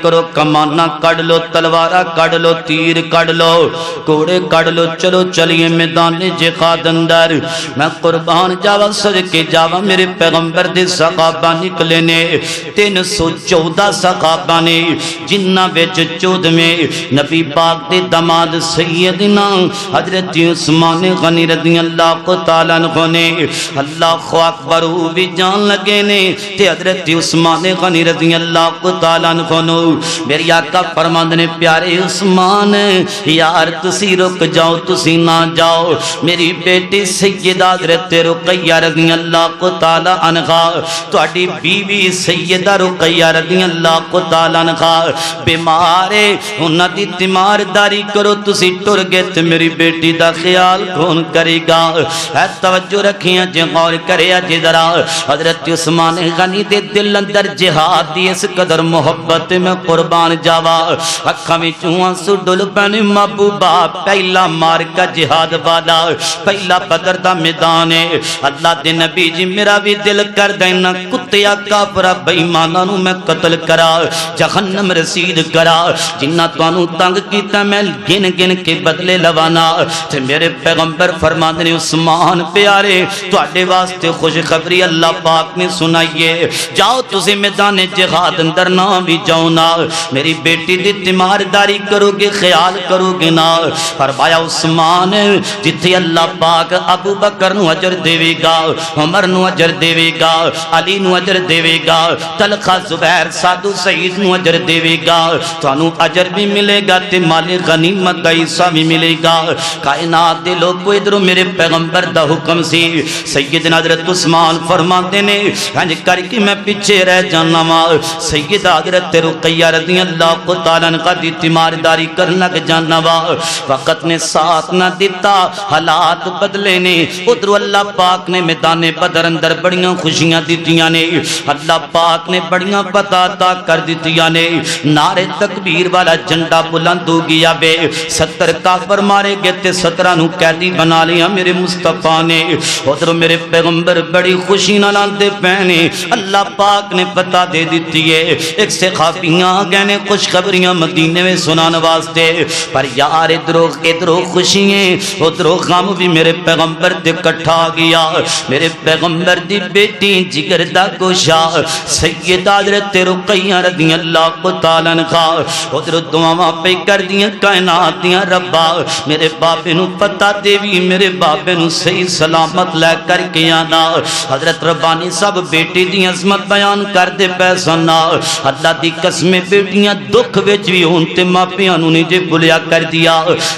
کرو کمانہ کڑ لو تلوارہ کڑ لو تیر کڑ لو کوڑے کڑ لو چلو چلیے میدان جہاد اندر میں قربان جاوا صدقے جاوا میرے پیغمبر دے صحابہ نکلے نے 314 صحابہ نے جنہ وچ 14 نبی پاک دے داماد سیدنا حضرت عثمان غنی رضی اللہ تعالی عنہ نے اللہ اکبر بھی جان لگے نے تے حضرت عثمان غنی رضی اللہ تعالیٰ عنہ میری آقا فرماندے نے پیارے عثمان یار تسی رک جاؤ تسی نہ جاؤ میری بیٹی سیدہ حضرت رقیہ رضی اللہ تعالیٰ عنہ تہاڈی بیوی سیدہ رقیہ رضی اللہ تعالیٰ عنہ بیمار ہے انہاں دی تیمارداری کرو تسی ٹر گئے تے میری بیٹی دا خیال کون کرے گا اے توجہ رکھیاں جے غور کرے جے ذرا حضرت عثمان غنی دے دل اندر جہاد دی اس قدر محبت میں قربان جاوا اکھاں وچوں آنسو ڈل پنے محبوبہ پہلا مارکا جہاد والا پہلا بدر دا میدان ہے اللہ دے نبی جی میرا بھی دل کر دینا کتیا کافرہ بے ایماناں نوں میں قتل کرا جہنم رسید کرا جنہ توانوں تنگ کیتا میں گن گن کے بدلے لوانا تے میرے پیغمبر فرماندے نے عثمان پیارے تواڈے واسطے خوشخبری اللہ پاک نے سنائیے جاؤ تسی میدان جہاد اندر نہ بھی جاؤ نا میری بیٹی دی تیمارداری کرو گے خیال کرو گے نا فرمایا عثمان جتھے اللہ پاک ابو بکر نو اجر دے گا عمر نو اجر دے گا علی نو اجر دے گا طلحہ زبیر سعد سعید نو اجر دے گا تانوں اجر بھی ملے گا تے مال غنیمت کا حصہ بھی ملے گا کائنات دے لوگو ادھروں میرے پیغمبر دا حکم سی سیدنا حضرت عثمان فرماتے نے ہنج کر کے میں پیچھے رہ جانا وا سیدہ حضرت رقیہ رضی اللہ تعالیٰ عنہ دی تیمارداری کرن لگ جانا وا وقت نے ساتھ نہ دیتا حالات بدلے نے ادھر اللہ پاک نے میدان بدر اندر بڑیاں خوشیاں دیتیاں نے اللہ پاک نے بڑیاں پتہ عطا کر دیتیاں نے نعرے تکبیر والا جھنڈا بلند ہو گیا بے 70 کافر مارے گئے تے 17 نو قیدی بنا لیا میرے مصطفیٰ نے ادھر میرے پیغمبر بڑی خوشی نال آندے پہنے اللہ پاک نے پتہ دے دیتی ہے ایک سے خافیاں گئے نے خوشخبریاں مدینے میں سنان واسطے پر یار ادھرو خوشیاں ادھرو غم بھی میرے پیغمبر دے کٹھا گیا میرے پیغمبر دی بیٹی جگر دا گوشا سیدہ حضرت رقیہ رضی اللہ تعالیٰ عنہ ادھر دعاواں پہ کر دیاں کائنات دیاں ربا میرے بابے نو پتہ دے بھی میرے بابے نو صحیح سلامت لے کر کے آنا حضرت ربانی صاحب بیٹی دی عظمت بیان کر دے پیسانا اللہ دی قسم بیٹیاں دکھ وچ بھی ہون تے ماپیاں نو نہیں جے بھولیا کر دیا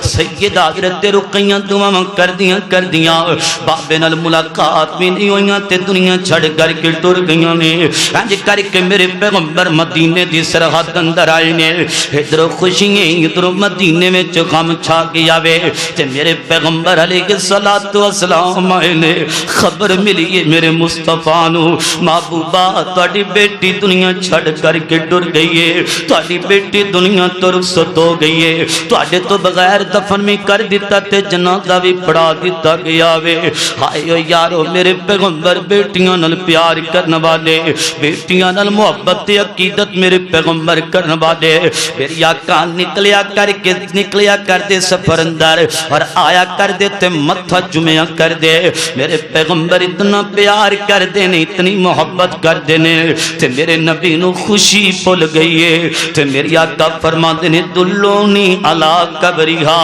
سیدہ حضرت رقیہ دعاواں کر دیاں بابے نال ملاقات بھی نہیں ہوئیاں تے دنیا چھڑ کر کے ٹر گئیاں نے انج کر کے میرے پیغمبر مدینے دی سرحد اندر آئے نے ادھر خوشیاں ادھر مدینے میں غم چھا گیا وے تے میرے پیغمبر علیہ الصلوۃ والسلام آئے نے خبر ملی ہے میرے مصطفیٰ نو محبوبہ تہاڈی بیٹی دنیا چھڑ کر کے ٹر گئی ہے تہاڈی بیٹی دنیا تو رخصت ہو گئی ہے تہاڈے تو بغیر دفن میں کر دیتا تے جنازہ بھی پڑھا دیتا گیا وے ہائے یارو میرے پیغمبر بیٹیاں نال پیار کرن والے بیٹیاں نال محبت تے عقیدت میرے پیغمبر کرن والے میری آقا نکلیا کر دے سفر اندر اور آیا کر دے تے متھا جمعہ کر دے میرے پیغمبر اتنا پیار کر دے نے اتنی محبت کر دے نے تے میرے نبی نو خوشی بھول گئی ہے تے میری آقا فرماندے نے دلونی علی قبرہا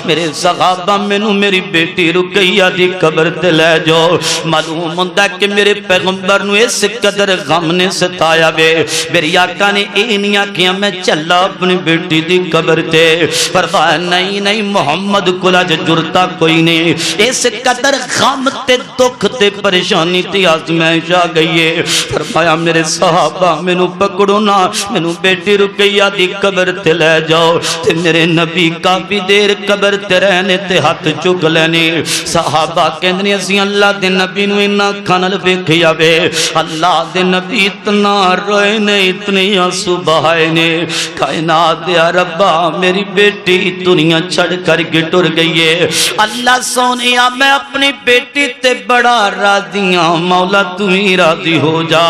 میرے صحابہ مینوں میری بیٹی رقیہ دی قبر تے لے جاؤ معلوم ہوندا کہ میرے پیغمبر نو اس قدر غم نے ستایا وے میری آقا نے اے نہیں آکھیا میں چلا اپنی بیٹی دی قبر تے فرمایا نہیں محمد کول اج جرتا کوئی نہیں اس قدر غم تے دکھ تے پریشانی تے آزمائش آ گئی ہے فرمایا میرے صحابہ مینوں پکڑو نا مینوں بیٹی رقیہ دی قبر تے لے جاؤ تے میرے نبی کافی دیر قبر تے رہنے تے ہاتھ چک لینے صحابہ کہندے اسی اللہ دے نبی نو انہاں اکھاں نال ویکھیا وے اللہ دے نبی اتنا روئے نے اتنی آنسو بہائے نے کائنات دے ربا میری بیٹی دنیا چھڑ کر کے ٹر گئی ہے اللہ سونیا میں اپنی بیٹی تے بڑا راضی ہوں مولا تمہیں راضی ہو جا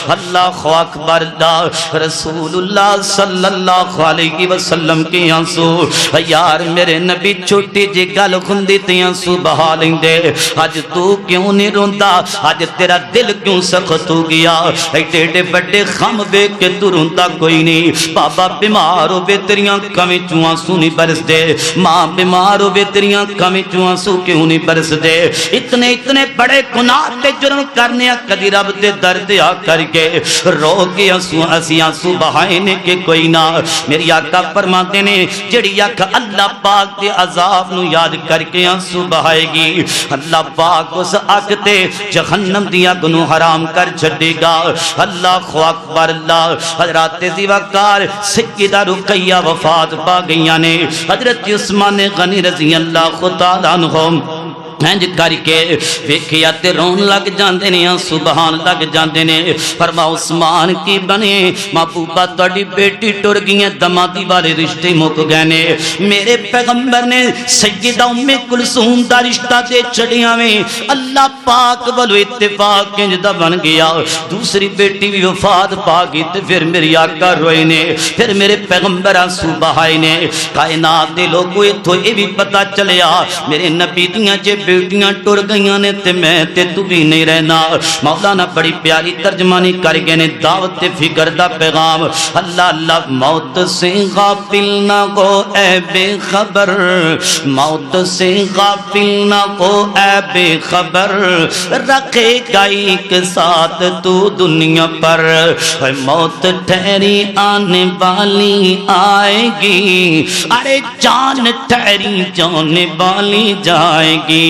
اللہ اکبر دا رسول اللہ صلی اللہ علیہ وسلم کی آنسو یار میرے نبی چھوٹی جی گل کھندی تے آنسو بہا لیندے اج تو کیوں نہیں روندا اج تیرا دل کیوں سخت ہو گیا ایڈے بڑے غم ویکھ کے تو روندا کوئی نہیں بابا بیمار ہو بے تیریاں کمی چوں آنسو نہیں برس دے ماں بیمار ہو بے تیریاں کمی چوں آنسو کیوں نہیں برس دے اتنے بڑے گناہ تے جرم کرنے کدی رب دے در تے آ کر کے رو کے آنسو بہائے نے کہ کوئی نہ میری آقا فرماتے نے جڑی اکھ اللہ پاک دے عذاب نو یاد کر کے آنسو بہائے گی اللہ پاک اس اکھ تے جہنم دی اگ نو حرام کر چھڈے گا اللہ اکبر اللہ حضرات ذوالفقار سیدہ رقیہ وفات پا گئیاں نے حضرت عثمان غنی رضی اللہ تعالیٰ عنہ ہنج کر کے ویکھیا تے رون لگ جاندے نے سبحان لگ جاندے نے فرما عثمان کی بنے محبوبہ تہاڈی بیٹی ٹر گئی ہے دمادی والے رشتے مک گئے نے میرے پیغمبر نے سیدہ ام کلثوم دا رشتہ دے چھڑیاں میں اللہ پاک والو اتفاق انج دا بن گیا دوسری بیٹی بھی وفات پا گئی تے پھر میری آقا روئے نے پھر میرے پیغمبر آنسو بہائے نے کائنات دے لوگوں ایتھوں اے بھی پتہ چلیا میرے نبی دیاں جے بیٹیاں ٹر گئیاں نے تے میں تے تو بھی نہیں رہنا مولانا بڑی پیاری ترجمانی کر گئے نے دعوت فکر دا پیغام اللہ اللہ موت سے غافل نہ ہو اے بے خبر موت سے غافل نہ ہو اے بے خبر رکھے گا ایک ساتھ تو دنیا پر موت ٹھہری آنے والی آئے گی ارے جان ٹھہری جانے والی جائے گی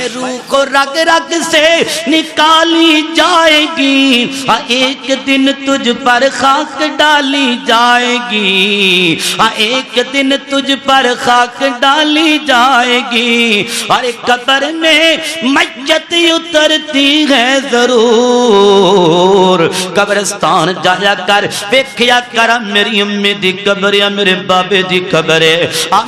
روح کو رگ رگ سے نکالی جائے گی ایک دن تجھ پر خاک ڈالی جائے گی ایک دن تجھ پر خاک ڈالی جائے گی اور قبر میں میت اترتی ہے ضرور قبرستان جایا کر دیکھیا کر میری امی دی قبر ہے میرے بابے دی قبر ہے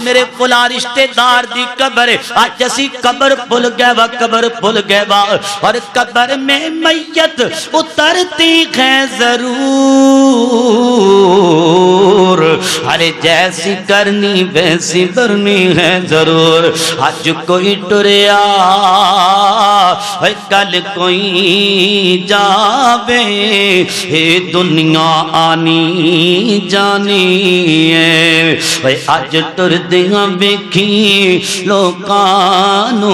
میرے فلاں رشتہ دار دی قبر ہے آج اسی قبر بھول گئے وا قبر بھول گئے وا اور قبر میں میت اترتی ہے ضرور ارے جیسی کرنی ویسی برنی ہے ضرور آج کوئی ٹریا کل کوئی جاوے اے دنیا آنی جانی ہے اج ٹر دیاں ویکھی لوکانو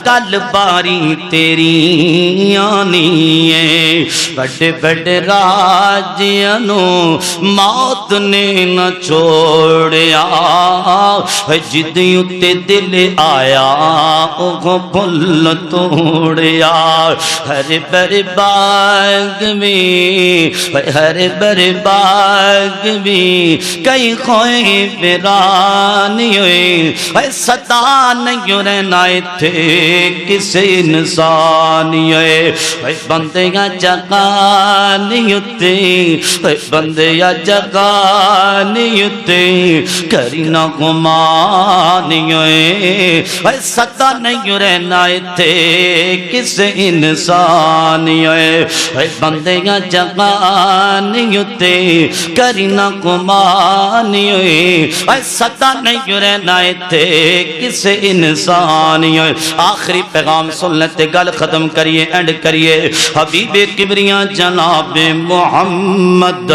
کل باری تیری آنی ہے بڑے بڑے راجیانو موت نے نہ چھوڑیا جدی اتے دل آیا وہ پھل توڑیا ہر بر باغ میں ہر بر باغ میں کئی خوئے ویرانی ہوئے ستا نہیں رہنا تھے کسی انسانی بندیاں جگہ نہیں ہوتے بندیاں جگہ نہیں ہوتے کری نہ گمانی ستا نہیں رہنا تھے کسی انسانی بندیاں جگہ نہیں ہوتے کری نہ گمانی ستا نہیں رہنا تھے کسی انسانی آخری پیغام سن لیتے گل ختم کریے اینڈ کریے حبیب کبریاں جناب محمد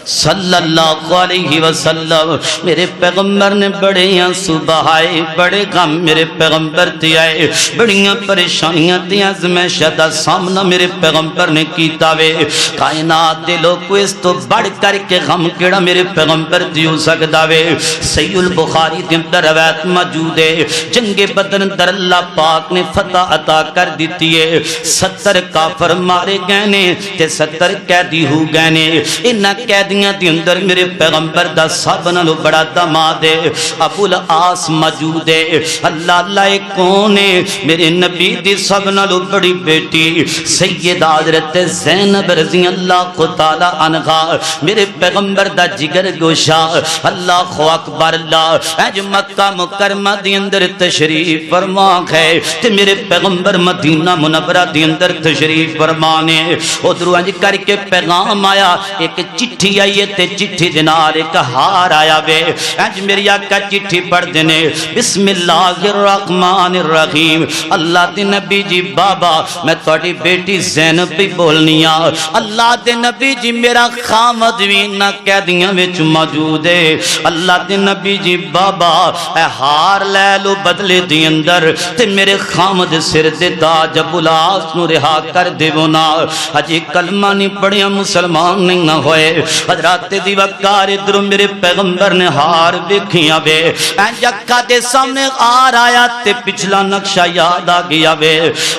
صلی اللہ علیہ وسلم میرے پیغمبر نے بڑے آنسو بہائے بڑے غم میرے پیغمبر تے آئے بڑیاں پریشانیاں تے آزمائشاں دا سامنا میرے پیغمبر نے کیتا وے کائنات دے لوگ اس تو بڑھ کر کے غم کیڑا میرے پیغمبر تے ہو سکدا وے صحیح البخاری دے اندر روایت موجود ہے جنگ بدر اندر اللہ پاک نے فتح عطا کر دیتی ہے 70 کافر مارے گئے نے تے 70 قیدی ہو گئے نے انہاں قیدی دی اندر میرے پیغمبر دا سب نالو بڑا داماد ہے ابو العاص موجود ہے اللہ اللہ کون ہے میرے نبی دی سب نالو بڑی بیٹی سیدہ حضرت زینب رضی اللہ تعالی عنہا میرے پیغمبر دا جگر گوشا اللہ اکبر اللہ اج مکہ مکرمہ دی اندر تشریف فرما ہے تے میرے پیغمبر مدینہ منورہ دی اندر تشریف فرمانے ادھروں انج کر کے پیغام آیا ایک چٹھی آئی جائیے تے چٹھی دے نال ایک ہار آیا وے انج میری آقا چٹھی پڑھ دینے بسم اللہ الرحمن الرحیم اللہ دے نبی جی بابا میں تہاڈی بیٹی زینب بھی بولنی آ اللہ دے نبی جی میرا خامد وی نہ قیدیاں وچ موجود ہے اللہ دے نبی جی بابا اے ہار لے لو بدلے دی اندر تے میرے خامد سر دے تاج ابولاس نو رہا کر دیو نا اجی کلمہ نہیں پڑھیا مسلمان نہیں نہ ہوئے حضرات دی وقار ادھر میرے پیغمبر نے ہار ویکھیاں وے انج اکھا دے سامنے ہار آیا تے پچھلا نقشہ یاد آ گیا وے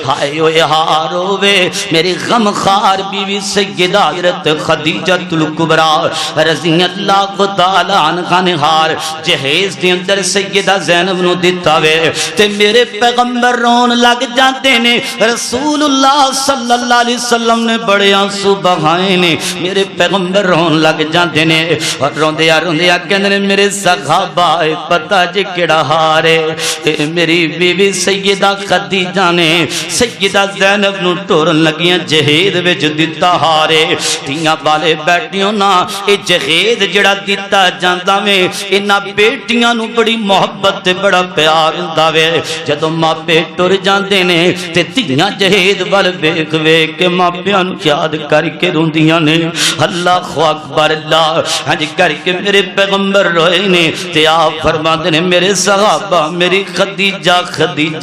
ہائے اوے ہار ہوے میری غم خار بیوی سیدہ حضرت خدیجہ الکبریٰ رضی اللہ تعالی عنہا نے ہار جہیز دے اندر سیدہ زینب نو دتا وے تے میرے پیغمبر رون لگ جاتے نے رسول اللہ صلی اللہ علیہ وسلم نے بڑے آنسو بہائے نے میرے پیغمبر رون لگ جاتے نے اور روندیا کہندے نے میرے صحابہ پتہ جے کیڑا ہار ہے تے میری بیوی سیدہ خدیجہ نے سیدہ زینب نو ٹورن لگیاں جہیز وچ دتا ہار ہے تیاں والے بیٹھیوں نا اے جہیز جڑا دتا جاندا وے انہاں بیٹیاں نو بڑی محبت تے بڑا پیار ہوندا وے جدوں ماپے ٹر جاندے نے تے تیاں جہیز ول ویکھ ویکھ کے ماپیاں نو یاد کر کے روندیاں نے اللہ اکبر اللہ ہنج کر کے میرے پیغمبر روئے نے تے آپ فرماندے نے میرے صحابہ میری خدیجہ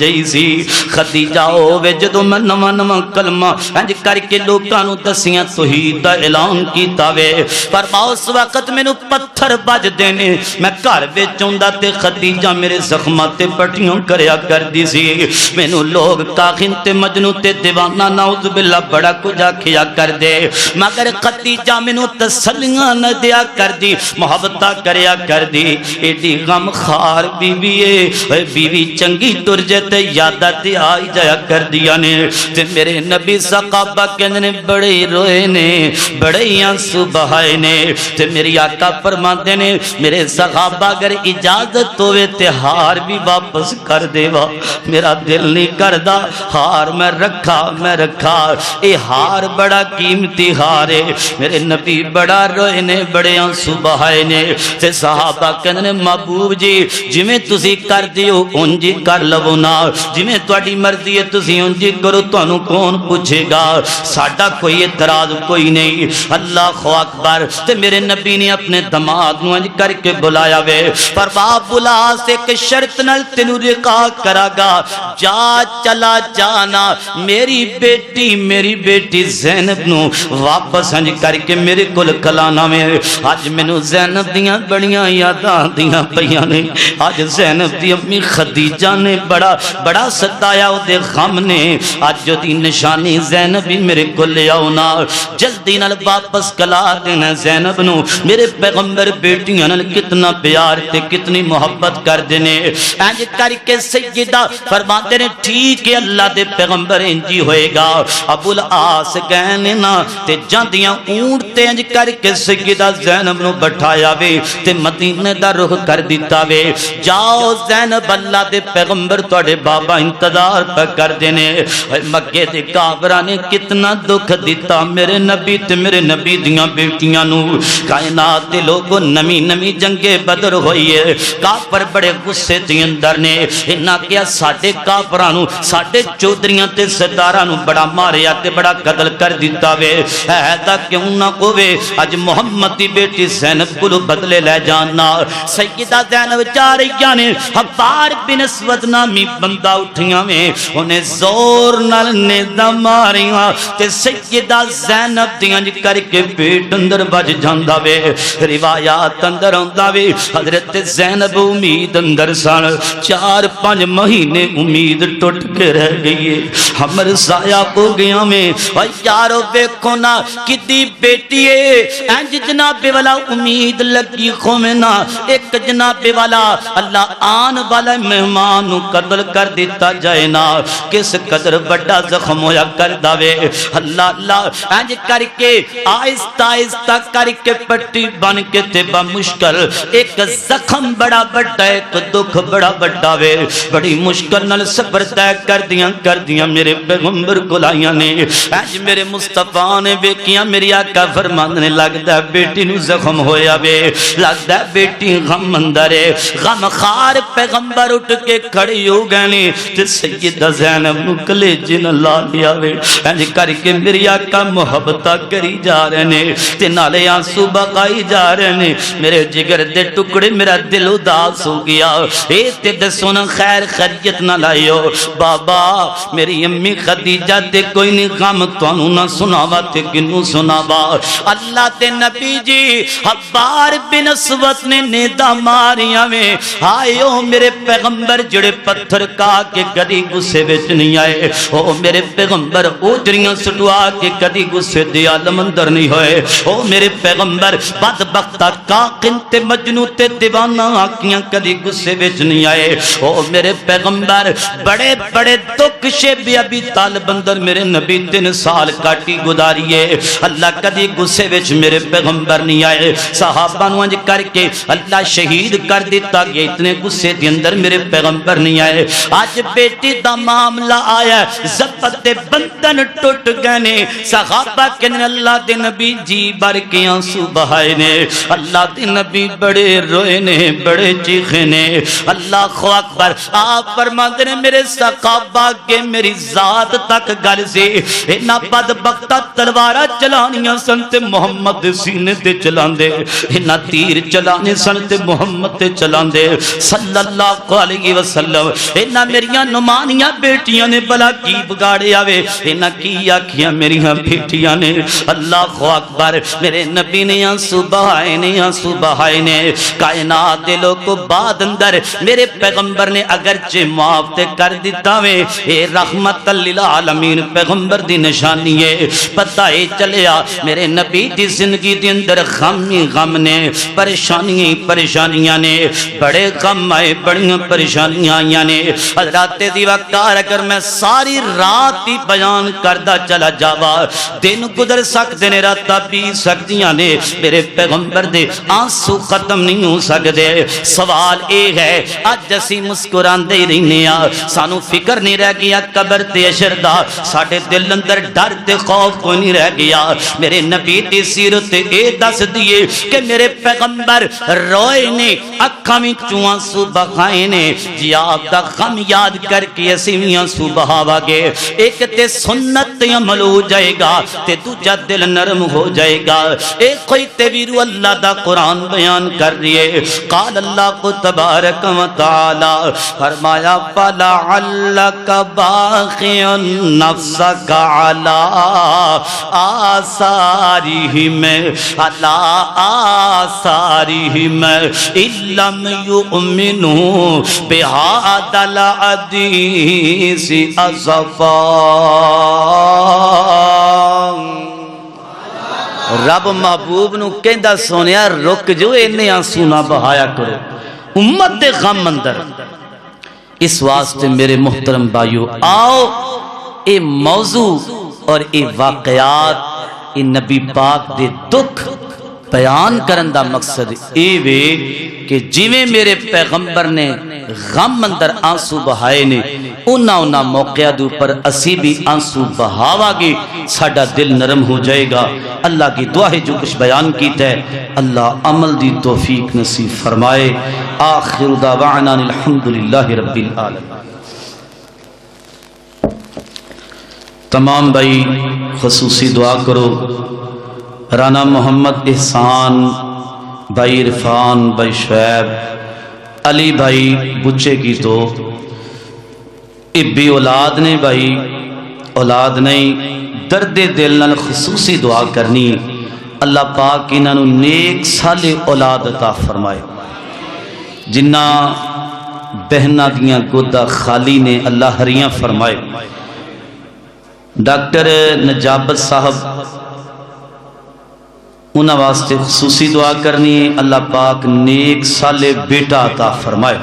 ہی سی خدیجہ ہووے جدوں میں نواں کلمہ ہنج کر کے لوکاں نو دسیاں توحید دا اعلان کیتا وے پر اس وقت مینوں پتھر بجدے نے میں گھر وچ ہوندا تے خدیجہ میرے زخماں تے پٹیاں کریا کردی سی مینوں لوگ کاہن تے مجنوں تے دیوانہ نعوذ باللہ بڑا کچھ آکھیا کر دے مگر خدیجہ مینوں تسلیاں نہ دیا کر دی محبتہ کریا کر دی ایڈی غم خار بیوی اے بیوی چنگی تر جے تے یاداں تے آئی جایا کر دیا نے تے میرے نبی صحابہ کہندے نے بڑے روئے نے بڑے آنسو بہائے نے تے میری آقا فرماندے نے میرے صحابہ اگر اجازت ہوئے تے ہار بھی واپس کر دیوا میرا دل نہیں کردا ہار میں رکھا اے ہار بڑا قیمتی ہار ہے میرے نبی بڑا روئے نے بڑے آنسو بہائے نے تے صحابہ کہندے نے محبوب جی جویں تسی کر دیو اونجی کر لو نا جویں تہاڈی مرضی ہے تسی اونجی کرو تانوں کون پوچھے گا ساڈا کوئی اعتراض کوئی نہیں اللہ اکبر تے میرے نبی نے اپنے دماد نو انج کر کے بلایا وے پر باپ بلا سے ایک شرط نال تینوں رکا کرا گا جا چلا جانا میری بیٹی زینب نو واپس انج کر کے میرے کول کلانا میں اج مینوں زینب دیاں بڑیاں یاداں دیاں پیاں نے اج زینب دی امی خدیجہ نے بڑا ستایا او دے غم نے اج دی نشانی زینب بھی میرے کول لے آؤ نا جلدی نال واپس کلا دینا زینب نو میرے پیغمبر بیٹیاں نال کتنا پیار تے کتنی محبت کر دینے انج کر کے سیدہ فرماتے نے ٹھیک ہے اللہ دے پیغمبر انجی ہوئے گا ابو العاص کہنے نا تے جاندیاں اونٹ تے انج کر کے سیدہ زینب نو بٹھایا وے تے مدینے دا رخ کر دیتا وے جاؤ زینب اللہ دے پیغمبر تواڈے بابا انتظار پہ کر دینے مکے دے کافراں نے کتنا دکھ دیتا میرے نبی تے میرے نبی دیاں بیٹیاں نو کائنات دے لوگوں نمی جنگے بدر ہوئی ہے کافر بڑے غصے دے اندر نے انہاں کیا ساڈے کافراں نو ساڈے چودھریاں تے سرداراں نو بڑا ماریا تے بڑا قتل کر دیتا وے ایدا کیوں نہ ہوے اج محمد دی بیٹی زینب کولو بدلے لے جانا سیدہ زینب جا رہی نے حبار بن اسود نامی بندہ اٹھیاں میں انہیں زور نال نیزاں ماریاں تے سیدہ زینب دیاں کر کے پیٹ اندر بج جاندا وے روایات اندر آندا وے حضرت زینب امید اندر سن 4-5 مہینے امید ٹوٹ کے رہ گئی ہے ہمر ضائع ہو گیا میں او یارو ویکھو نا کدی بیٹی ہے انج جناب والا امید لگی خومنا ایک جناب والا اللہ آن والا مہمان نو قتل کر دیتا جائے نا کس قدر بڑا زخم ہویا کر داوے اللہ انج کر کے آہستہ کر کے پٹی بن کے تے بمشکل ایک زخم بڑا بڑا ایک دکھ بڑا بڑا وے بڑی مشکل نال صبر طے کر دیاں میرے پیغمبر کولائیاں نے اج میرے مصطفیٰ نے ویکھیاں میری آقا فرمانے لگ لگتا ہے بیٹی نو زخم ہویا وے لگتا ہے بیٹی غم اندر ہے غم خار پیغمبر اٹھ کے کھڑی ہو گئے تے سیدہ زینب نو کلیجے نہ لا لیا وے انج کر کے میری آقا محبتہ کری جا رہے نے تے نالے آنسو بقائی جا رہے نے میرے جگر دے ٹکڑے میرا دل اداس ہو گیا اے تے دسو نا خیر خیریت نہ لائیو بابا میری امی خدیجہ تے کوئی نہیں غم توانو نہ سناوا تے کنو سناوا اللہ تے نبی جی حبار بن اسود نے نیدہ ماریاں میں آئیو میرے پیغمبر جڑے پتھر کا کے کدی گسے وچ نہیں آئے او میرے پیغمبر اوجریاں سٹوا کے کدی گسے دے عالم اندر نہیں ہوئے او میرے پیغمبر بدبختہ کاقن تے مجنو تے دیوانہ آکیاں کدی گسے وچ نہیں آئے او میرے پیغمبر بڑے بڑے دکھ شیب ابی طالب اندر میرے نبی 3 سال کاٹی گزاریے اللہ کدی گسے وچ میرے پیغمبر نہیں آئے صحابہ نو انج کر کے اللہ شہید کر دیتا کہ اتنے گسے دے اندر میرے پیغمبر نہیں آئے آج بیٹی دا معاملہ آیا ضبط دے بندن ٹوٹ گئے نے صحابہ کے اللہ دے نبی جی بھر کے آنسو بہائے نے اللہ دے نبی بڑے روئے نے بڑے چیخے نے اللہ اکبر آپ فرماتے نے میرے صحابہ کے میری ذات تک گل سے انہاں بدبختہ تلوارہ چلانیاں سن تے محمد سینے تے چلان دے انہاں تیر چلانے سن تے محمد تے چلان دے صلی اللہ علیہ وسلم انہاں میریاں نمانیاں بیٹیاں نے بلا کی بگاڑے آوے انہاں کی آکھیاں میریاں بیٹیاں نے اللہ اکبر میرے نبی نے آنسو بہائے نے آنسو بہائے نے کائنات دے لوگوں بعد اندر میرے پیغمبر نے اگرچہ معاف تے کر دیتا وے اے رحمت للعالمین پیغمبر دی نشانی ہے پتہ اے چلیا میرے نبی دی زندگی دی اندر غم ہی غم نے پریشانیاں پریشانیاں نے بڑے غم آئے بڑیاں پریشانیاں آئیاں نے حضرات دی وقار اگر میں ساری رات ہی بیان کردہ چلا جاوا دن گزر سکتے نے راتہ بھی سکتیاں نے میرے پیغمبر دے آنسو ختم نہیں ہو سکتے سوال اے ہے آج اسی مسکران دے رہنے سانو فکر نہیں رہ گیا قبر تے اشر دا ساڑھے دل اندر ڈر تے خوف کوئی نہیں رہ گیا میرے نبی دی سیرت اے دس دیئے کہ میرے پیغمبر روئے نے اکھاں میں چوہاں سو بخائے نے جی آپ دا غم یاد کر کے اسیمیاں سو بہاوا گے ایک تے سنت عمل ہو جائے گا تے دوجہ دل نرم ہو جائے گا ایک کوئی تیویرو اللہ دا قرآن بیان کر رہے قال اللہ کو تبارک و تعالی فرمایا فَلَعَلَّكَ بَاخِعٌ نَفْسَكَ عَلَىٰ آثَارِهِمْ إِن لَّمْ يُؤْمِنُوا بِهَٰذَا الْحَدِيثِ أَسَفًا رب محبوب نو کہندا سونیا رک جو اینے آنسو نہ بہایا کرو امت دے غم اندر اس واسطے میرے محترم بھائیو آؤ اے موضوع اور اے واقعات اے نبی پاک دے دکھ بیان کرن دا مقصد اے وے کہ جویں میرے پیغمبر نے غم اندر آنسو بہائے نے انہاں موقعہ دے اوپر اسی بھی آنسو بہاوا گے ساڈا دل نرم ہو جائے گا اللہ کی دعا ہے جو کچھ بیان کیتا ہے اللہ عمل دی توفیق نصیب فرمائے آخر دعوانا الحمدللہ رب العالمین تمام بھائی خصوصی دعا کرو رانا محمد احسان بھائی عرفان بھائی شعیب علی بھائی بچے کی تو ابی اولاد نے بھائی اولاد نہیں درد دل نال خصوصی دعا کرنی اللہ پاک انہاں نو نیک صالح اولاد عطا فرمائے جنہ بہناں دیاں گوداں خالی نے اللہ ہریاں فرمائے ڈاکٹر نجابت صاحب انہاں واسطے خصوصی دعا کرنی اللہ پاک نیک صالح بیٹا عطا فرمائے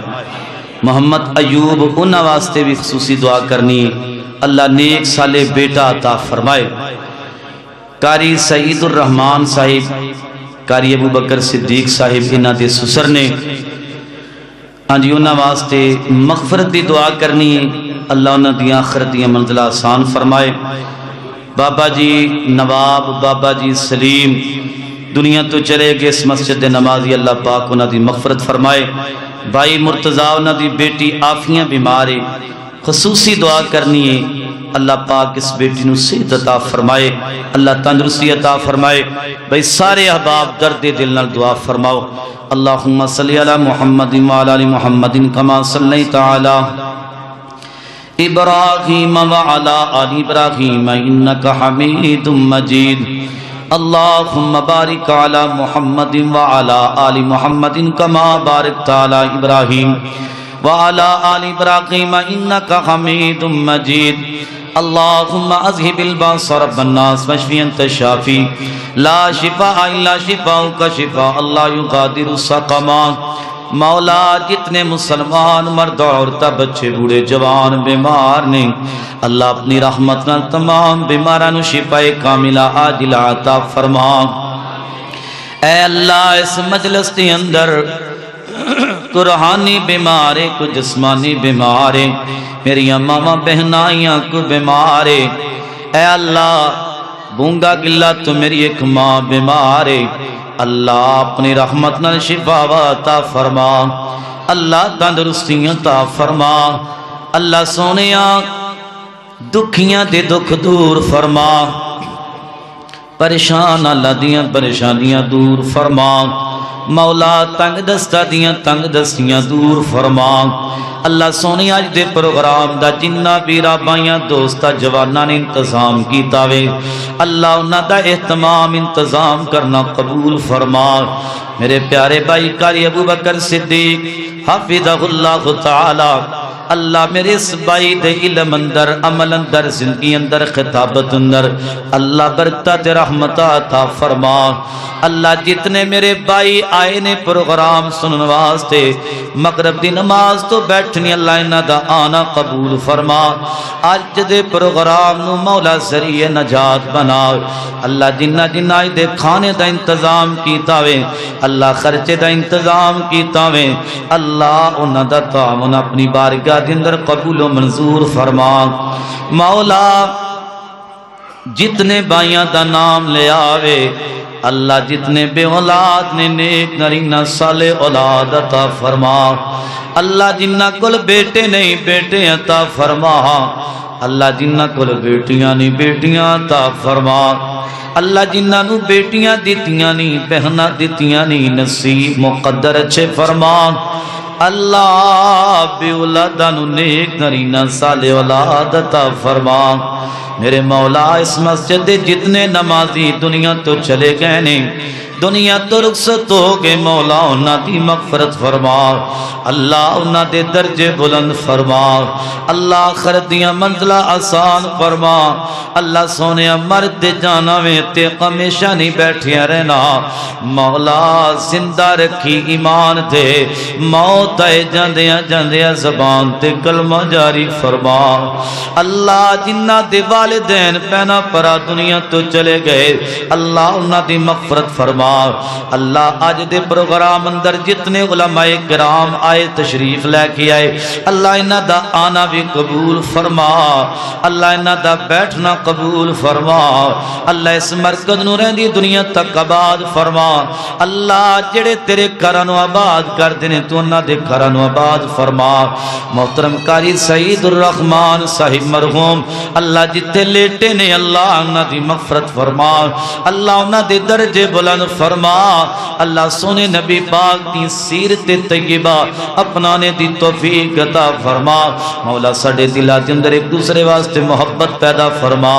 محمد ایوب انہاں واسطے بھی خصوصی دعا کرنی اللہ نیک صالح بیٹا عطا فرمائے قاری سعید الرحمن صاحب قاری ابو بکر صدیق صاحب انہاں دے سسر نے آنجی انہاں واسطے مغفرت دی دعا کرنی اللہ انہاں دی آخرت دی منزلہ آسان فرمائے بابا جی نواب بابا جی سلیم دنیا تو چلے گئے، اس مسجد دے نمازی اللہ پاک انہاں دی مغفرت فرمائے۔ بھائی مرتضیٰ انہاں دی بیٹی آفیاں بیمار ہے، خصوصی دعا کرنی ہے، اللہ پاک اس بیٹی نو صحت عطا فرمائے، اللہ تندرستی عطا فرمائے۔ بھائی سارے احباب درد دل نال دعا فرماؤ۔ اللہم صلی علی محمد وعلی آل محمد کما صلیت علی ابراہیم وعلی آل ابراہیم انک حمید مجید۔ اللہم بارک علی محمد وعلی آل محمد کما بارکت علی ابراہیم وعلی آل ابراہیم انک حمید مجید۔ اللہم اذہب الباس رب الناس واشفی انت الشافی لا شفاء الا شفاؤک شفاء لا یغادر سقما۔ مولا جتنے مسلمان مرد عورت بچے بوڑھے جوان بیمار نے، اللہ اپنی رحمت نال تمام بیماران شفاء کاملہ عاجلہ عطا فرما۔ اے اللہ اس مجلس کے اندر کو روحانی بیمارے کو جسمانی بیمارے، میری ماما بہنائیاں کو بیمارے، اے اللہ بونگا گلا تو میری ایک ماں بیمارے، اللہ اپنی رحمت نال شفا عطا فرما، اللہ تندرستی عطا فرما، اللہ سونیاں دکھیاں دے دکھ دور فرما، پریشان اللہ دیاں پریشانیاں دور فرما، مولا تنگ دستہ دیاں تنگ دستیاں دور فرما۔ اللہ سونی آج دے پروگرام دا جنہ پیرا بائیاں دوستا جوانہ نے انتظام کیتا وے، اللہ انہاں دا اہتمام انتظام کرنا قبول فرما۔ میرے پیارے بھائی قاری ابو بکر صدیق حفظہ اللہ تعالی، اللہ میرے اس بائی دے علم اندر عمل اندر زندگی اندر خطابت اندر اللہ برکت رحمت عطا فرما۔ اللہ جتنے میرے بائی آئے نے پروگرام سنن واسطے مغرب دی نماز تو بیٹھنی، اللہ انہاں دا آنا قبول فرما۔ آج دے پروگرام نو مولا ذریعہ نجات بنا، اللہ جنہ جنہ دے کھانے دا انتظام کیتا وے، اللہ خرچے دا انتظام کیتا وے، اللہ انہاں دا تعاون اپنی بارگاہ دے اندر قبول و منظور فرما۔ مولا جتنے بائیاں دا نام لے آوے، اللہ جتنے بے اولاد نے نیک نرینہ صالح اولاد عطا فرما، اللہ جنہ کل بیٹے نہیں بیٹے عطا فرما، اللہ جنہ کل بیٹیاں نہیں بیٹیاں عطا فرما، اللہ جنہ نو بیٹیاں دیتیاں نہیں بہنہ دیتیاں نہیں نصیب مقدر اچھے فرما۔ اللہ بے اولادانو نیک نرینہ صالح اولاد عطا فرما۔ میرے مولا اس مسجد دے جتنے نمازی دنیا تو چلے گئے نے، دنیا تو رخصت ہو گئے، مولا انہاں دی مغفرت فرما، اللہ انہاں دے درجے بلند فرما، اللہ آخرت دیاں منزلہ آسان فرما۔ اللہ سونے مرد دے جانا میں تے ہمیشہ نہیں بیٹھیا رہنا، مولا زندہ رکھی ایمان دے، موت آئے جاندیاں جاندیاں زبان تے کلمہ جاری فرما۔ اللہ جنہ دے والدین پینا پرا دنیا تو چلے گئے، اللہ انہاں دی مغفرت فرما۔ اللہ آج دے پروگرام اندر جتنے علماء کرام آئے تشریف لے کے آئے، اللہ انہاں دا آنا بھی قبول فرما، اللہ انہاں دا بیٹھنا قبول فرما، اللہ اس مرکز نو رہندی دنیا تک آباد فرما۔ اللہ جڑے تیرے گھراں نو آباد کر دینے تو انہاں دے گھراں نو آباد فرما۔ محترم قاری سعید الرحمان صاحب مرحوم اللہ جتے لیٹے نے، اللہ انہاں دی مغفرت فرما، اللہ انہاں دے درجے بلند فرما۔ اللہ سونے نبی پاک دی سیرت طیبہ اپنانے دی توفیق عطا فرما۔ مولا ساڈے دلاں دے اندر ایک دوسرے واسطے محبت پیدا فرما۔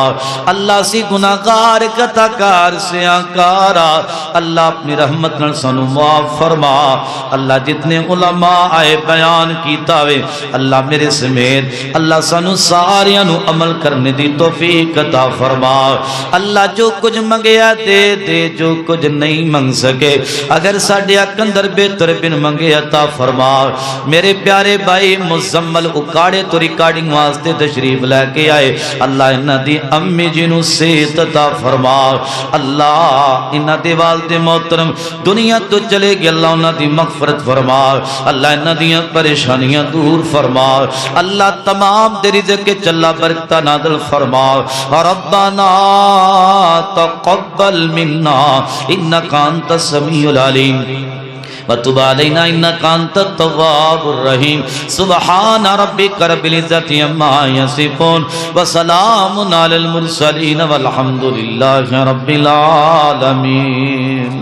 اللہ سی گناہگار خطاکار سیاکارا، اللہ اپنی رحمت نال سانو معاف فرما۔ اللہ جتنے علماء آئے بیان کیتا وے، اللہ میرے سمیت اللہ سانو ساریاں نو عمل کرنے دی توفیق عطا فرما۔ اللہ جو کچھ منگیا دے دے، جو کچھ نہیں منگ سکے اگر ساڈے اندر بہتر بن منگے عطا فرما۔ میرے پیارے بھائی مزمل اکاڑے تو ریکارڈنگ واسطے تشریف لے کے آئے، اللہ انہاں دی امی جی نو صحت عطا فرما، اللہ انہاں دے والد محترم دنیا تو چلے گئے، اللہ انہاں دی مغفرت فرما، اللہ انہاں دیاں پریشانیاں دور فرما، اللہ تمام دے رزق کے چلا برکت نازل فرما۔ ربنا تقبل منا انک إنك أنت السميع العليم وتب علينا إنك أنت التواب الرحيم سبحان ربك رب العزة عما يصفون وسلام على المرسلين والحمد لله رب العالمين.